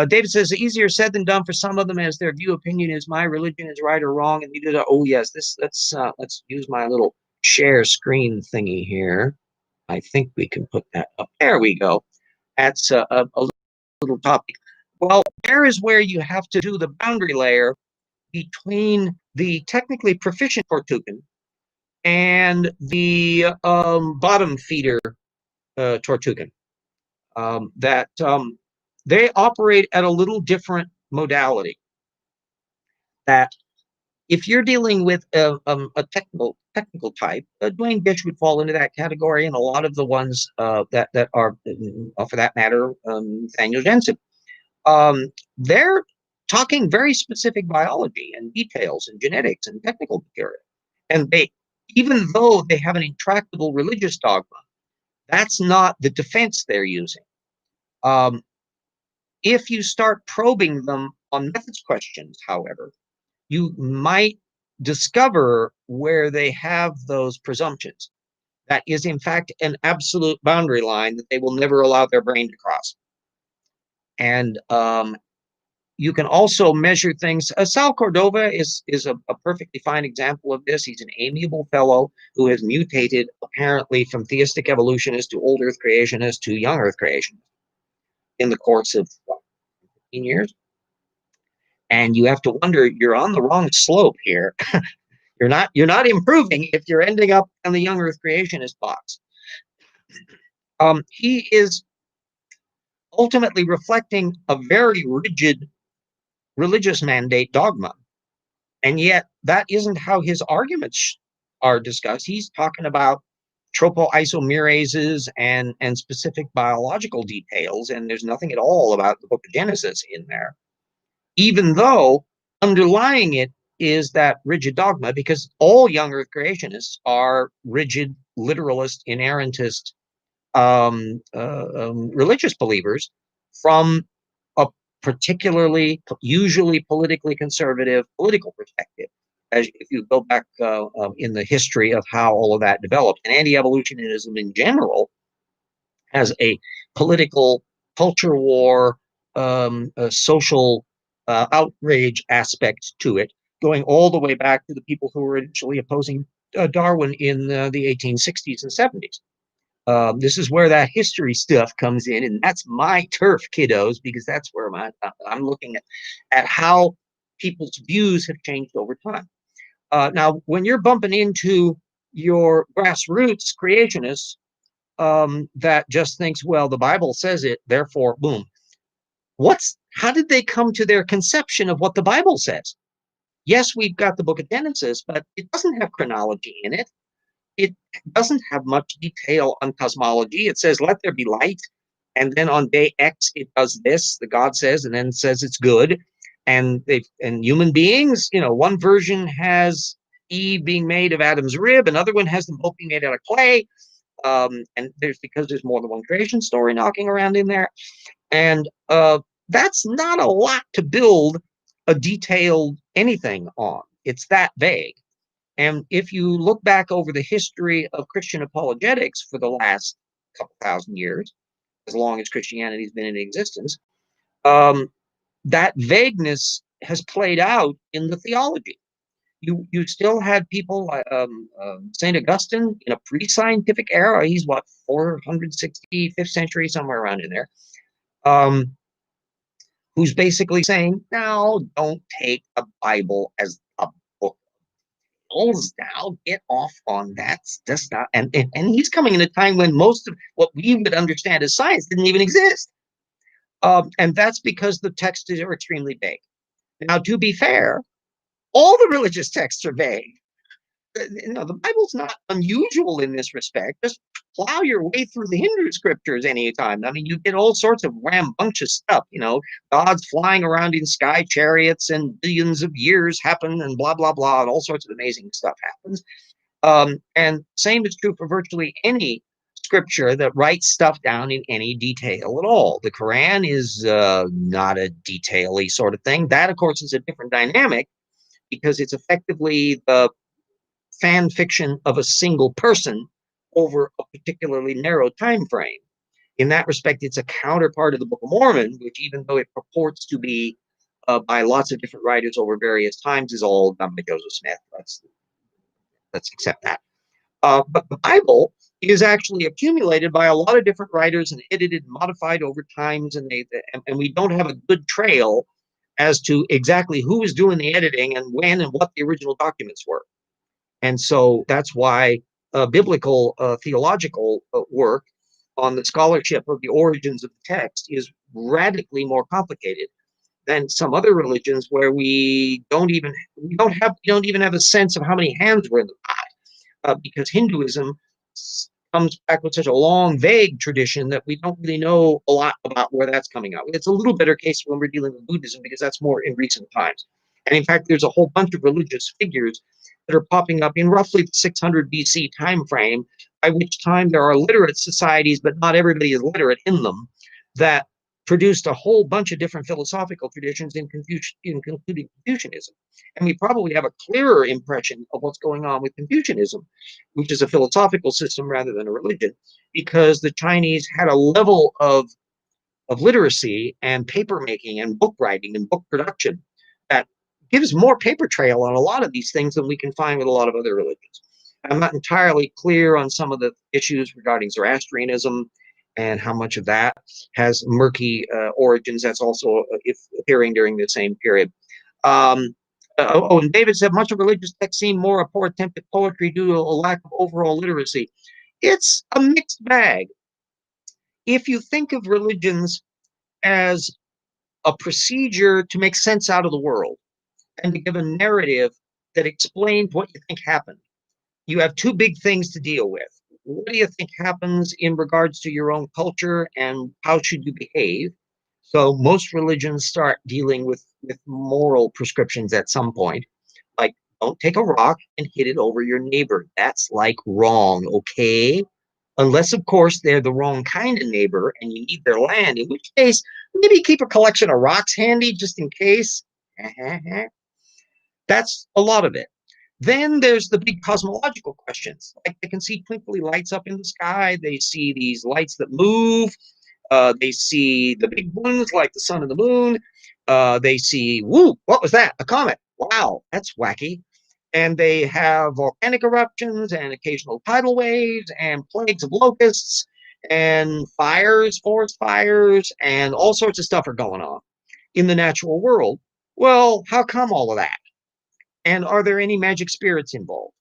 David says, easier said than done for some of them, as their view opinion is my religion is right or wrong. And you do, oh yes, let's use my little share screen thingy here. I think we can put that up. There we go. That's a little topic. Well, there is where you have to do the boundary layer between the technically proficient Tortugan and the bottom feeder Tortugan. They operate at a little different modality. That if you're dealing with a technical type, Dwayne Gish would fall into that category, and a lot of the ones that are, for that matter, Nathaniel Jeanson, they're talking very specific biology and details and genetics and technical material. And even though they have an intractable religious dogma, that's not the defense they're using. If you start probing them on methods questions, however, you might discover where they have those presumptions. That is, in fact, an absolute boundary line that they will never allow their brain to cross. And you can also measure things. Sal Cordova is a perfectly fine example of this. He's an amiable fellow who has mutated, apparently, from theistic evolutionist to old Earth creationist to young Earth creationist in the course of 15 years. And you have to wonder, you're on the wrong slope here. You're not improving if you're ending up in the young Earth creationist box. He is ultimately reflecting a very rigid religious mandate dogma, and yet that isn't how his arguments are discussed. He's talking about tropoisomerases and specific biological details, and there's nothing at all about the Book of Genesis in there, even though underlying it is that rigid dogma, because all young Earth creationists are rigid, literalist, inerrantist, religious believers from a particularly, usually politically conservative political perspective. As if you go back in the history of how all of that developed, and anti-evolutionism in general has a political culture war, a social outrage aspect to it, going all the way back to the people who were initially opposing Darwin in the 1860s and 70s. This is where that history stuff comes in, and that's my turf, kiddos, because that's where I'm looking at how people's views have changed over time. Now, when you're bumping into your grassroots creationists that just thinks, well, the Bible says it, therefore, boom. How did they come to their conception of what the Bible says? Yes, we've got the Book of Genesis, but it doesn't have chronology in it. It doesn't have much detail on cosmology. It says, let there be light. And then on day X, it does this, the God says, and then says it's good. And human beings, one version has Eve being made of Adam's rib, another one has them both being made out of clay. And because there's more than one creation story knocking around in there. And that's not a lot to build a detailed anything on. It's that vague. And if you look back over the history of Christian apologetics for the last couple thousand years, as long as Christianity's been in existence, um, that vagueness has played out in the theology. You still had people like Saint Augustine in a pre-scientific era. He's what, 465th century, somewhere around in there. Um, who's basically saying, "Now, don't take the Bible as a book. Now, get off on that. Just not." And he's coming in a time when most of what we would understand as science didn't even exist. And that's because the texts are extremely vague. Now, to be fair, all the religious texts are vague. The Bible's not unusual in this respect. Just plow your way through the Hindu scriptures anytime. I mean, you get all sorts of rambunctious stuff. Gods flying around in sky chariots and billions of years happen and blah, blah, blah, and all sorts of amazing stuff happens. And same is true for virtually any scripture that writes stuff down in any detail at all. The Quran is not a detail-y sort of thing. That, of course, is a different dynamic because it's effectively the fan fiction of a single person over a particularly narrow time frame. In that respect, it's a counterpart of the Book of Mormon, which, even though it purports to be by lots of different writers over various times, is all done by Joseph Smith. Let's accept that. But the Bible is actually accumulated by a lot of different writers and edited and modified over times, and we don't have a good trail as to exactly who was doing the editing and when and what the original documents were. And so that's why biblical theological work on the scholarship of the origins of the text is radically more complicated than some other religions where we don't even have a sense of how many hands were in the pie, because Hinduism comes back with such a long, vague tradition that we don't really know a lot about where that's coming out. It's a little better case when we're dealing with Buddhism because that's more in recent times. And in fact, there's a whole bunch of religious figures that are popping up in roughly the 600 BC time frame, by which time there are literate societies, but not everybody is literate in them, that produced a whole bunch of different philosophical traditions, including Confucianism. And we probably have a clearer impression of what's going on with Confucianism, which is a philosophical system rather than a religion, because the Chinese had a level of literacy and paper making and book writing and book production that gives more paper trail on a lot of these things than we can find with a lot of other religions. I'm not entirely clear on some of the issues regarding Zoroastrianism and how much of that has murky origins. That's also appearing during the same period. And David said, much of religious texts seem more a poor attempt at poetry due to a lack of overall literacy. It's a mixed bag. If you think of religions as a procedure to make sense out of the world and to give a narrative that explains what you think happened, you have two big things to deal with. What do you think happens in regards to your own culture and how should you behave? So most religions start dealing with moral prescriptions at some point, like don't take a rock and hit it over your neighbor. That's like wrong, okay? Unless, of course, they're the wrong kind of neighbor and you need their land, in which case, maybe keep a collection of rocks handy just in case. That's a lot of it. Then there's the big cosmological questions. Like they can see twinkly lights up in the sky. They see these lights that move. They see the big ones like the sun and the moon. They see, woo, what was that? A comet. Wow, that's wacky. And they have volcanic eruptions and occasional tidal waves and plagues of locusts and fires, forest fires, and all sorts of stuff are going on in the natural world. Well, how come all of that? And are there any magic spirits involved?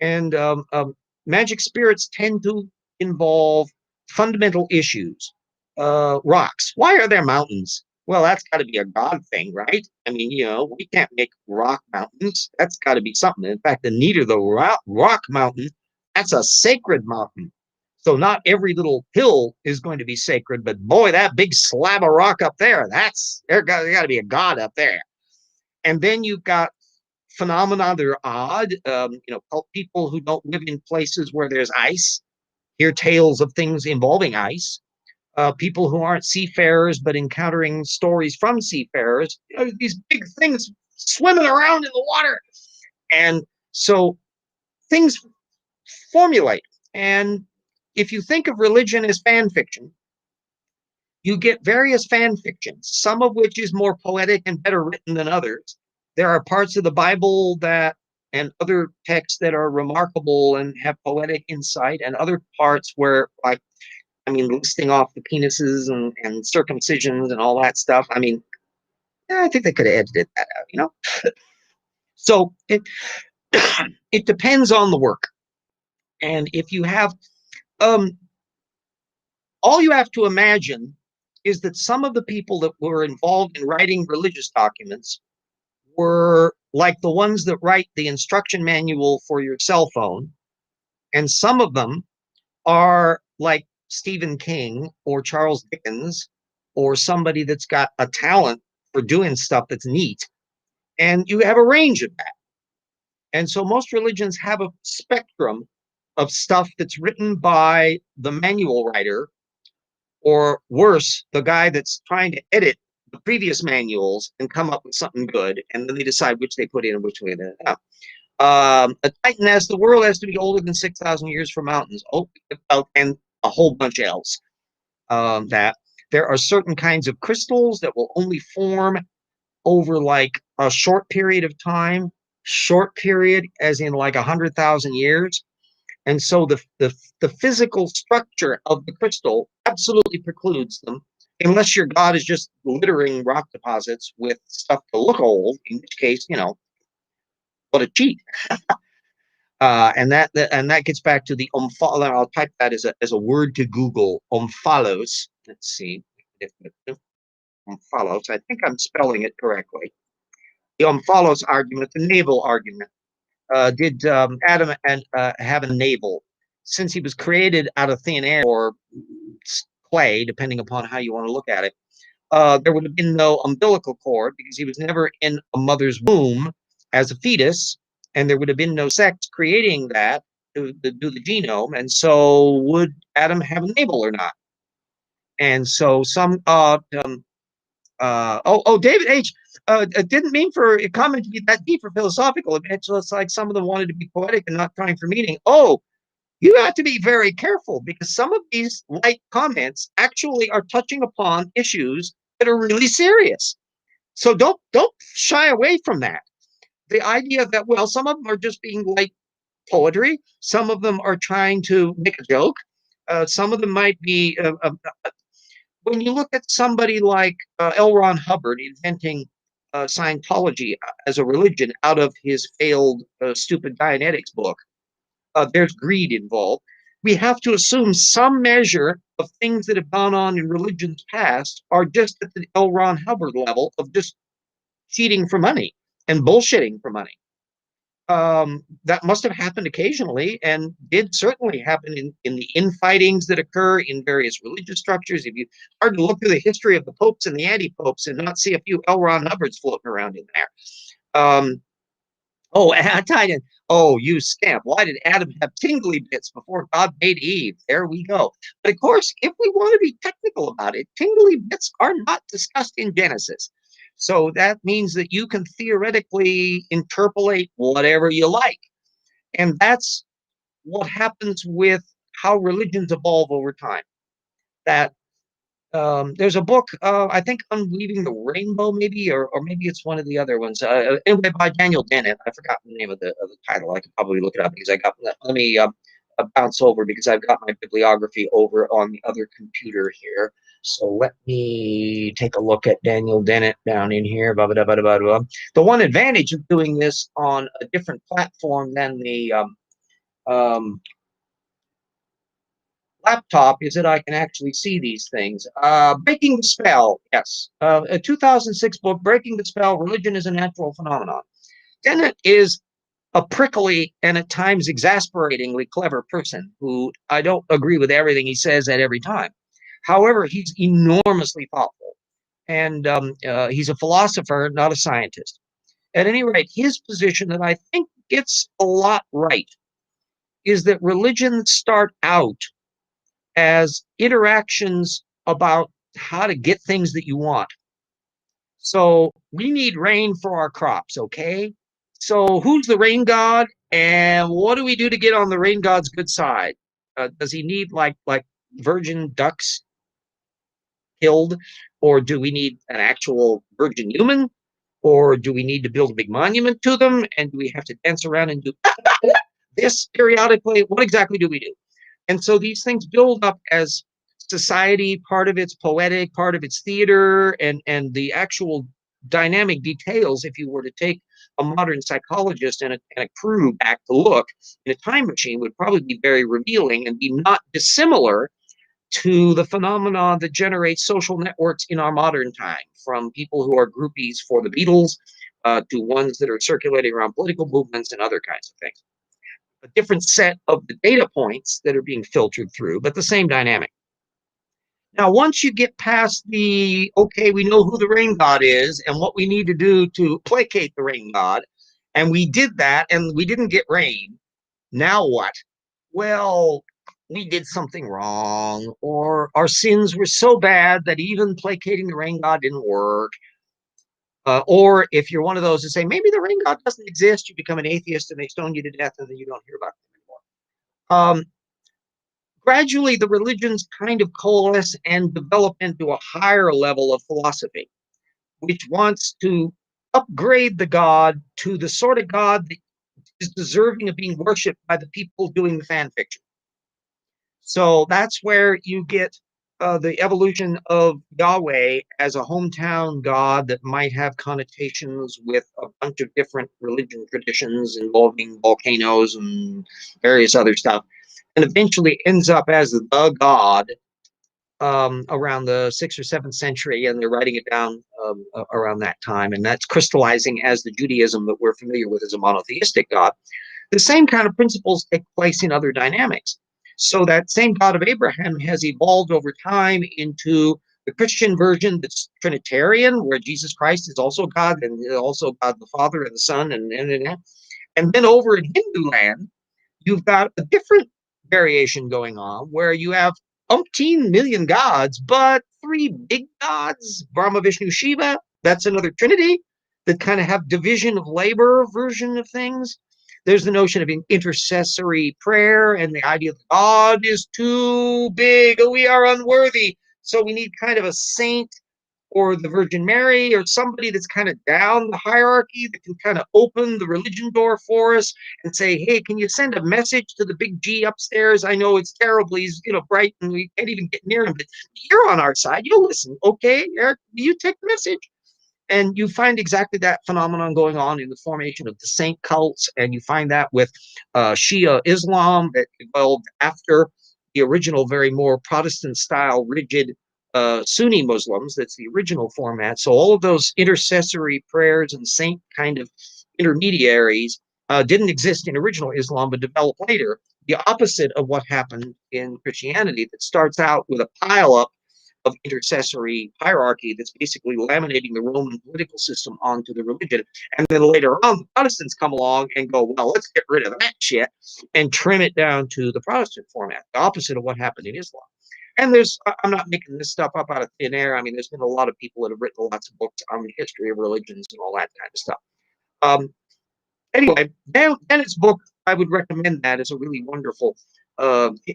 And magic spirits tend to involve fundamental issues. Rocks. Why are there mountains? Well, that's got to be a God thing, right? I mean, we can't make rock mountains. That's got to be something. In fact, the neater the rock mountain, that's a sacred mountain. So not every little hill is going to be sacred, but boy, that big slab of rock up there, there got to be a God up there. And then you've got phenomena that are odd. People who don't live in places where there's ice. hear tales of things involving ice. People who aren't seafarers but encountering stories from seafarers, you know, these big things swimming around in the water. And so things formulate. And if you think of religion as fan fiction, you get various fan fictions, some of which is more poetic and better written than others. There are parts of the Bible that and other texts that are remarkable and have poetic insight, and other parts where, like, I mean, listing off the penises and circumcisions and all that stuff. I mean, yeah, I think they could have edited that out, you know? So it depends on the work. And if you have, um, all you have to imagine is that some of the people that were involved in writing religious documents were like the ones that write the instruction manual for your cell phone. And some of them are like Stephen King or Charles Dickens or somebody that's got a talent for doing stuff that's neat. And you have a range of that. And so most religions have a spectrum of stuff that's written by the manual writer, or worse, the guy that's trying to edit the previous manuals and come up with something good, and then they decide which they put in and which way they out. A Titan as the world has to be older than 6,000 years for mountains. Oh, and a whole bunch else. That there are certain kinds of crystals that will only form over like a short period of time, short period as in like 100,000 years. And so the physical structure of the crystal absolutely precludes them, unless your God is just littering rock deposits with stuff to look old, in which case, you know, what a cheat. And that gets back to the omphalos. I'll type that as a word to Google. Omphalos. Let's see. Omphalos. I think I'm spelling it correctly. The omphalos argument, the navel argument. Did Adam have a navel? Since he was created out of thin air or clay, depending upon how you want to look at it, there would have been no umbilical cord because he was never in a mother's womb as a fetus, and there would have been no sex creating that to do the genome. And so, would Adam have a navel or not? And so, David H. Didn't mean for a comment to be that deep or philosophical. It's just like some of them wanted to be poetic and not trying for meaning. Oh, you have to be very careful because some of these light comments actually are touching upon issues that are really serious. So don't shy away from that. The idea that, well, some of them are just being light poetry, some of them are trying to make a joke, some of them might be when you look at somebody like L. Ron Hubbard inventing Scientology as a religion out of his failed stupid Dianetics book, there's greed involved. We have to assume some measure of things that have gone on in religions past are just at the L. Ron Hubbard level of just cheating for money and bullshitting for money. That must have happened occasionally and did certainly happen in the infightings that occur in various religious structures. If you hard to look through the history of the popes and the anti-popes and not see a few L. Ron Hubbards floating around in there. Oh, Titan. Oh, you scamp. Why did Adam have tingly bits before God made Eve? There we go. But of course, if we want to be technical about it, tingly bits are not discussed in Genesis. So that means that you can theoretically interpolate whatever you like. And that's what happens with how religions evolve over time. That there's a book, I think Unweaving the Rainbow, maybe, or maybe it's one of the other ones. Anyway, by Daniel Dennett. I forgot the name of the title. I could probably look it up because I got. Let me bounce over because I've got my bibliography over on the other computer here. So let me take a look at Daniel Dennett down in here. Blah, blah, blah, blah, blah. The one advantage of doing this on a different platform than the laptop is that I can actually see these things. Breaking the Spell, yes. A 2006 book, Breaking the Spell, Religion is a Natural Phenomenon. Dennett is a prickly and at times exasperatingly clever person who I don't agree with everything he says at every time. However, he's enormously thoughtful. And he's a philosopher, not a scientist. At any rate, his position that I think gets a lot right is that religions start out as interactions about how to get things that you want. So we need rain for our crops, okay? So who's the rain god, and what do we do to get on the rain god's good side? Does he need like virgin ducks killed, or do we need an actual virgin human, or do we need to build a big monument to them? And do we have to dance around and do this periodically? What exactly do we do? And so these things build up as society, part of it's poetic, part of it's theater, and the actual dynamic details. If you were to take a modern psychologist and a crew back to look in a time machine, would probably be very revealing and be not dissimilar to the phenomenon that generates social networks in our modern time, from people who are groupies for the Beatles to ones that are circulating around political movements and other kinds of things. A different set of the data points that are being filtered through, but the same dynamic. Now, once you get past the, okay, we know who the rain god is and what we need to do to placate the rain god, and we did that and we didn't get rain, now what? Well, we did something wrong, or our sins were so bad that even placating the rain god didn't work. Or if you're one of those that say, maybe the rain god doesn't exist, you become an atheist and they stone you to death and then you don't hear about them anymore. Gradually, the religions kind of coalesce and develop into a higher level of philosophy, which wants to upgrade the god to the sort of god that is deserving of being worshipped by the people doing the fan fiction. So that's where you get the evolution of Yahweh as a hometown god that might have connotations with a bunch of different religion traditions involving volcanoes and various other stuff, and eventually ends up as the god around the 6th or 7th century, and they're writing it down around that time, and that's crystallizing as the Judaism that we're familiar with as a monotheistic god. The same kind of principles take place in other dynamics. So that same God of Abraham has evolved over time into the Christian version that's Trinitarian, where Jesus Christ is also God and also God the Father and the Son, and then over in Hindu land, you've got a different variation going on where you have umpteen million gods, but three big gods, Brahma, Vishnu, Shiva. That's another trinity that kind of have division of labor version of things. There's the notion of intercessory prayer and the idea that God is too big, we are unworthy. So we need kind of a saint or the Virgin Mary or somebody that's kind of down the hierarchy that can kind of open the religion door for us and say, hey, can you send a message to the big G upstairs? I know it's terrible. He's, bright and we can't even get near him, but you're on our side. You'll listen. Okay, Eric, you take the message. And you find exactly that phenomenon going on in the formation of the saint cults. And you find that with Shia Islam that evolved after the original, very more Protestant style, rigid Sunni Muslims. That's the original format. So all of those intercessory prayers and saint kind of intermediaries didn't exist in original Islam, but developed later. The opposite of what happened in Christianity, that starts out with a pile up of intercessory hierarchy that's basically laminating the Roman political system onto the religion. And then later on, the Protestants come along and go, well, let's get rid of that shit and trim it down to the Protestant format, the opposite of what happened in Islam. And I'm not making this stuff up out of thin air. I mean, there's been a lot of people that have written lots of books on the history of religions and all that kind of stuff. Anyway, Bennett's book, I would recommend that as a really wonderful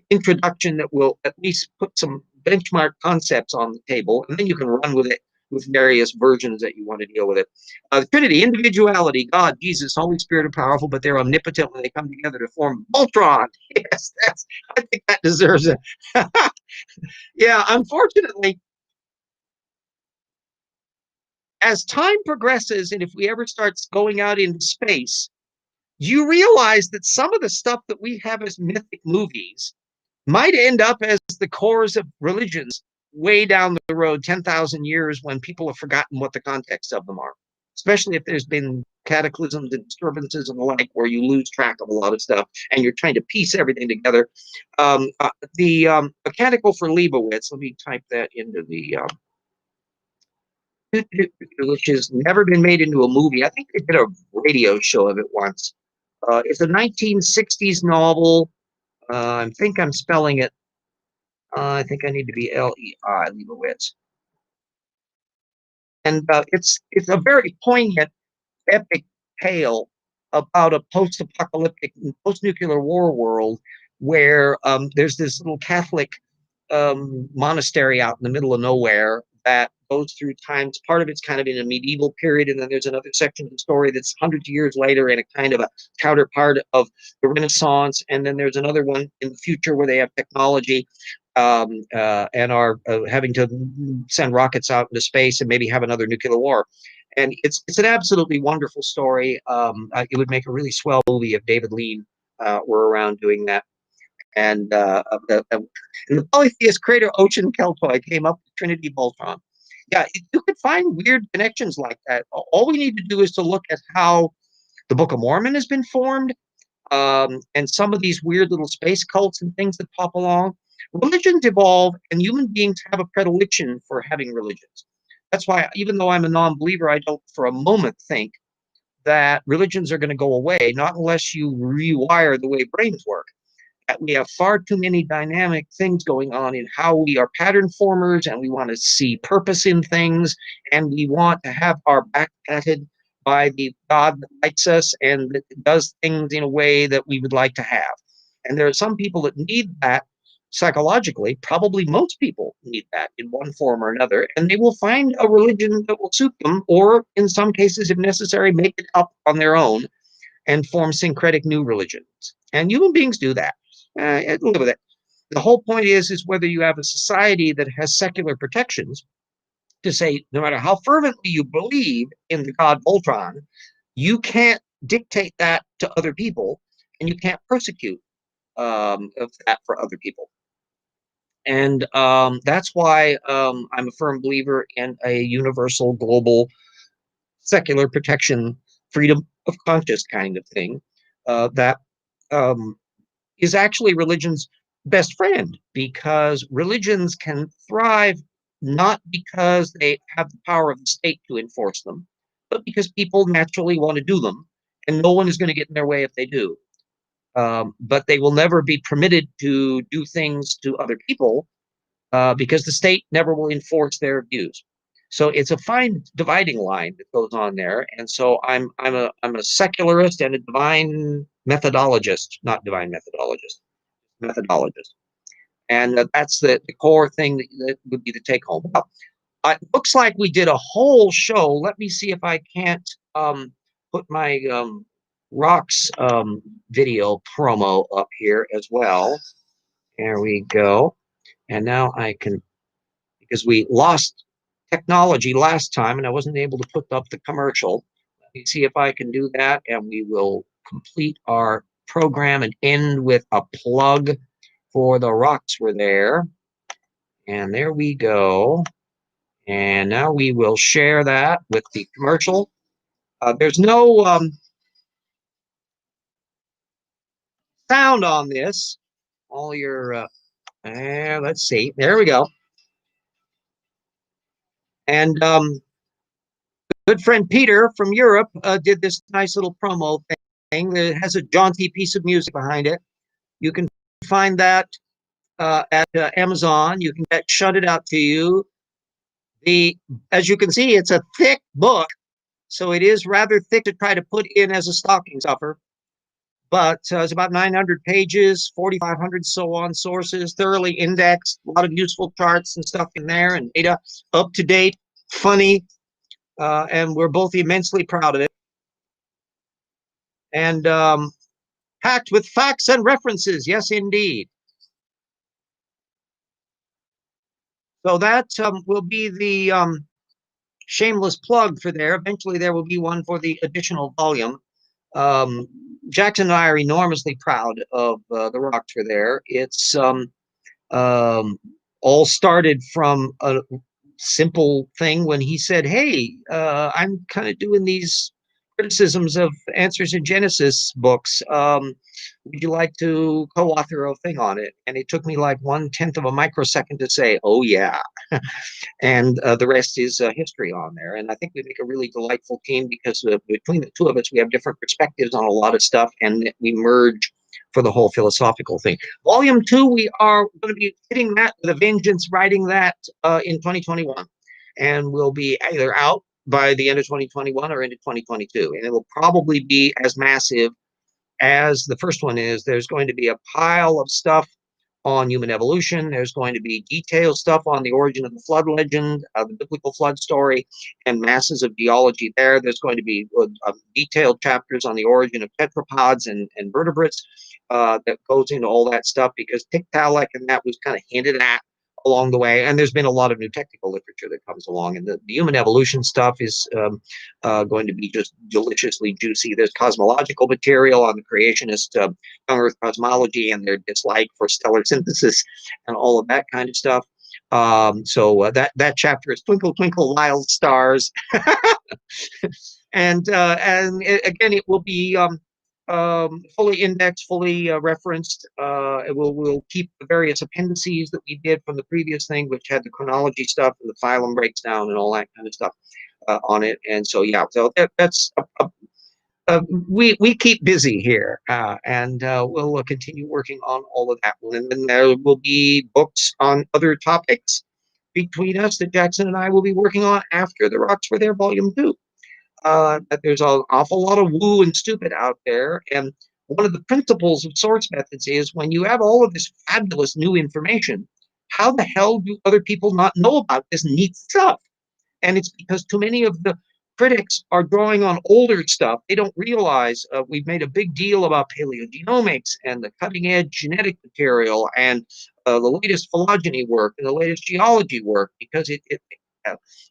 introduction that will at least put some benchmark concepts on the table, and then you can run with it with various versions that you want to deal with it. The Trinity, individuality, God, Jesus, Holy Spirit are powerful, but they're omnipotent when they come together to form Voltron. Yes, I think that deserves it. Yeah, unfortunately, as time progresses, and if we ever start going out into space, you realize that some of the stuff that we have as mythic movies might end up as the cores of religions way down the road, 10,000 years, when people have forgotten what the context of them are, especially if there's been cataclysms and disturbances and the like, where you lose track of a lot of stuff and you're trying to piece everything together. The Mechanical for Leibowitz, let me type that into the, which has never been made into a movie. I think they did a radio show of it once. It's a 1960s novel. I think I'm spelling it I think I need to be LEI, Leibowitz. And it's a very poignant, epic tale about a post-apocalyptic, post-nuclear war world where there's this little Catholic monastery out in the middle of nowhere that goes through times. Part of it's kind of in a medieval period, and then there's another section of the story that's hundreds of years later in a kind of a counterpart of the Renaissance, and then there's another one in the future where they have technology and are having to send rockets out into space and maybe have another nuclear war. And it's an absolutely wonderful story. It would make a really swell movie if David Lean were around doing that. And the polytheist creator Ocean Keltoy came up with Trinity Voltron. Yeah, you could find weird connections like that. All we need to do is to look at how the Book of Mormon has been formed, and some of these weird little space cults and things that pop along. Religions evolve, and human beings have a predilection for having religions. That's why, even though I'm a non-believer, I don't for a moment think that religions are going to go away, not unless you rewire the way brains work. We have far too many dynamic things going on in how we are pattern formers, and we want to see purpose in things, and we want to have our back patted by the God that likes us and that does things in a way that we would like to have. And there are some people that need that psychologically. Probably most people need that in one form or another, and they will find a religion that will suit them, or in some cases, if necessary, make it up on their own and form syncretic new religions. And human beings do that. Live with it. The whole point is whether you have a society that has secular protections to say, no matter how fervently you believe in the God Voltron, you can't dictate that to other people, and you can't persecute that for other people. And that's why I'm a firm believer in a universal, global, secular protection, freedom of conscience kind of thing that is actually religion's best friend, because religions can thrive not because they have the power of the state to enforce them, but because people naturally want to do them, and no one is going to get in their way if they do. But they will never be permitted to do things to other people because the state never will enforce their views. So it's a fine dividing line that goes on there. And so I'm a secularist and a divine methodologist, not divine methodologist. And that's the core thing that would be the take home. Well, it looks like we did a whole show. Let me see if I can't put my rocks video promo up here as well. There we go. And now I can, because we lost technology last time and I wasn't able to put up the commercial. Let me see if I can do that, and we will complete our program and end with a plug for the rocks were there. And there we go. And now we will share that with the commercial. There's no sound on this. All your, let's see. There we go. And good friend Peter from Europe did this nice little promo thing that has a jaunty piece of music behind it. You can find that at Amazon. You can get Shut It Out to You. As you can see, it's a thick book, so it is rather thick to try to put in as a stocking stuffer. But it's about 900 pages, 4,500 so on sources, thoroughly indexed, a lot of useful charts and stuff in there, and data up to date, funny, and we're both immensely proud of it. And packed with facts and references, yes, indeed. So that will be the shameless plug for there. Eventually, there will be one for the additional volume. Jackson and I are enormously proud of the rocks for there. It's all started from a simple thing when he said, "Hey, I'm kind of doing these criticisms of Answers in Genesis books. Would you like to co-author a thing on it?" And it took me like 1/10 of a microsecond to say, "Oh yeah," and the rest is history on there. And I think we make a really delightful team because between the two of us, we have different perspectives on a lot of stuff, and we merge for the whole philosophical thing. Volume 2, we are going to be hitting that with a vengeance, writing that in 2021. And we'll be either out by the end of 2021 or into 2022. And it will probably be as massive as the first one is. There's going to be a pile of stuff on human evolution. There's going to be detailed stuff on the origin of the flood legend, the biblical flood story, and masses of geology there. There's going to be detailed chapters on the origin of tetrapods and vertebrates that goes into all that stuff, because Tiktaalik and that was kind of hinted at along the way. And there's been a lot of new technical literature that comes along. And the human evolution stuff is going to be just deliciously juicy. There's cosmological material on the creationist young Earth cosmology and their dislike for stellar synthesis and all of that kind of stuff. So that chapter is Twinkle, Twinkle, Little Stars. And again, it will be fully indexed, fully referenced. We'll keep the various appendices that we did from the previous thing, which had the chronology stuff and the phylum breaks down and all that kind of stuff on it. And so, yeah, so that's we keep busy here, and we'll continue working on all of that one. And then there will be books on other topics between us that Jackson and I will be working on after the Rocks Were There Volume 2. That there's an awful lot of woo and stupid out there. And one of the principles of source methods is when you have all of this fabulous new information, how the hell do other people not know about this neat stuff? And it's because too many of the critics are drawing on older stuff. They don't realize we've made a big deal about paleogenomics and the cutting edge genetic material and the latest phylogeny work and the latest geology work, because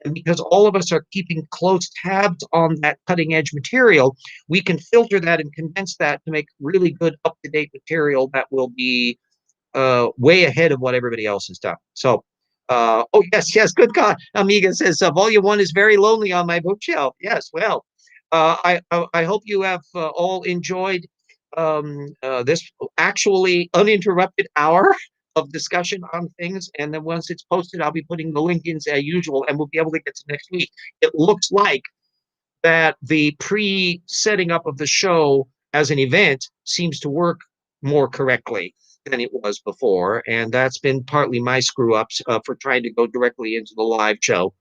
and because all of us are keeping close tabs on that cutting edge material, we can filter that and condense that to make really good up-to-date material that will be way ahead of what everybody else has done. So, oh, yes, good God. Amiga says, Volume 1 is very lonely on my bookshelf. Yes, well, I hope you have all enjoyed this actually uninterrupted hour of discussion on things. And then once it's posted, I'll be putting the link in as usual, and we'll be able to get to next week. It looks like that the pre-setting up of the show as an event seems to work more correctly than it was before, and that's been partly my screw ups for trying to go directly into the live show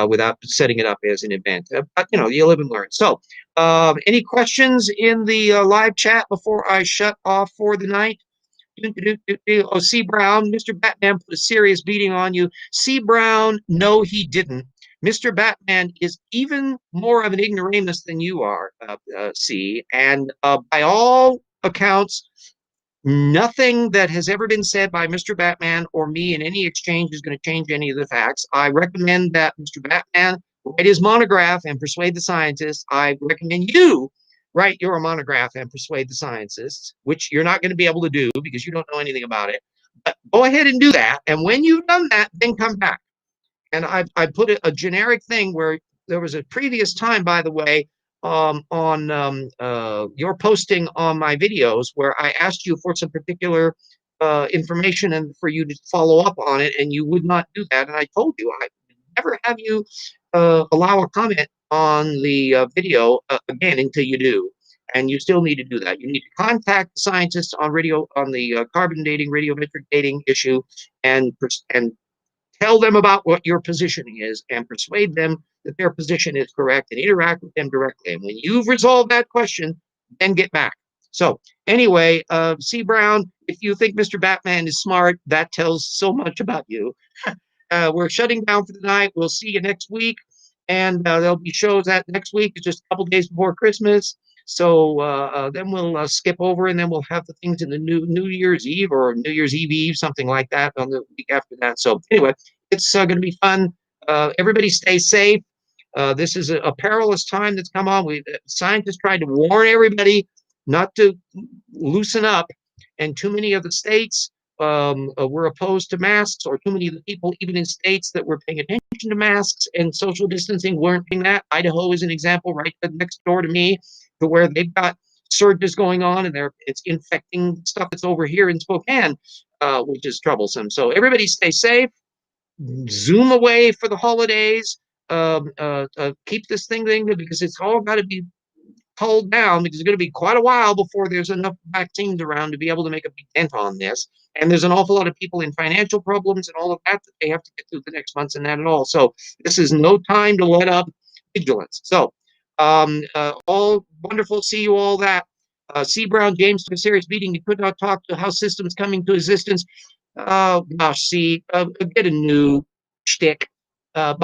without setting it up as an event. But you know, you live and learn. So, any questions in the live chat before I shut off for the night? Oh, C. Brown, Mr. Batman put a serious beating on you. C. Brown, no, he didn't. Mr. Batman is even more of an ignoramus than you are, C. And by all accounts, nothing that has ever been said by Mr. Batman or me in any exchange is going to change any of the facts. I recommend that Mr. Batman write his monograph and persuade the scientists. I recommend you write your monograph and persuade the scientists, which you're not going to be able to do because you don't know anything about it. But go ahead and do that. And when you've done that, then come back. And I put a generic thing where there was a previous time, by the way, on your posting on my videos where I asked you for some particular information and for you to follow up on it, and you would not do that. And I told you I never have you allow a comment on the video again until you do. And you still need to do that. You need to contact the scientists on the carbon dating, radiometric dating issue, and tell them about what your positioning is and persuade them that their position is correct and interact with them directly. And when you've resolved that question, then get back. So anyway, C. Brown, if you think Mr. Batman is smart, that tells so much about you. We're shutting down for the night. We'll see you next week. And there'll be shows that next week. It's just a couple days before Christmas. So then we'll skip over, and then we'll have the things in the New Year's Eve or New Year's Eve, something like that, on the week after that. So anyway, it's going to be fun. Everybody stay safe. This is a perilous time that's come on. Scientists tried to warn everybody not to loosen up, and too many of the states were opposed to masks, or too many of the people, even in states that were paying attention to masks and social distancing, weren't doing that. Idaho is an example, right next door to me, to where they've got surges going on, and it's infecting stuff that's over here in Spokane, which is troublesome. So everybody stay safe. Zoom away for the holidays. Keep this thing because it's all got to be culled down because it's going to be quite a while before there's enough vaccines around to be able to make a big dent on this. And there's an awful lot of people in financial problems and all of that they have to get through the next months and that at all. So this is no time to let up vigilance. So all wonderful. See you all that. C. Brown, James, took a serious beating. You could not talk to how systems coming to existence. Oh, gosh, see, get a new shtick. Bye.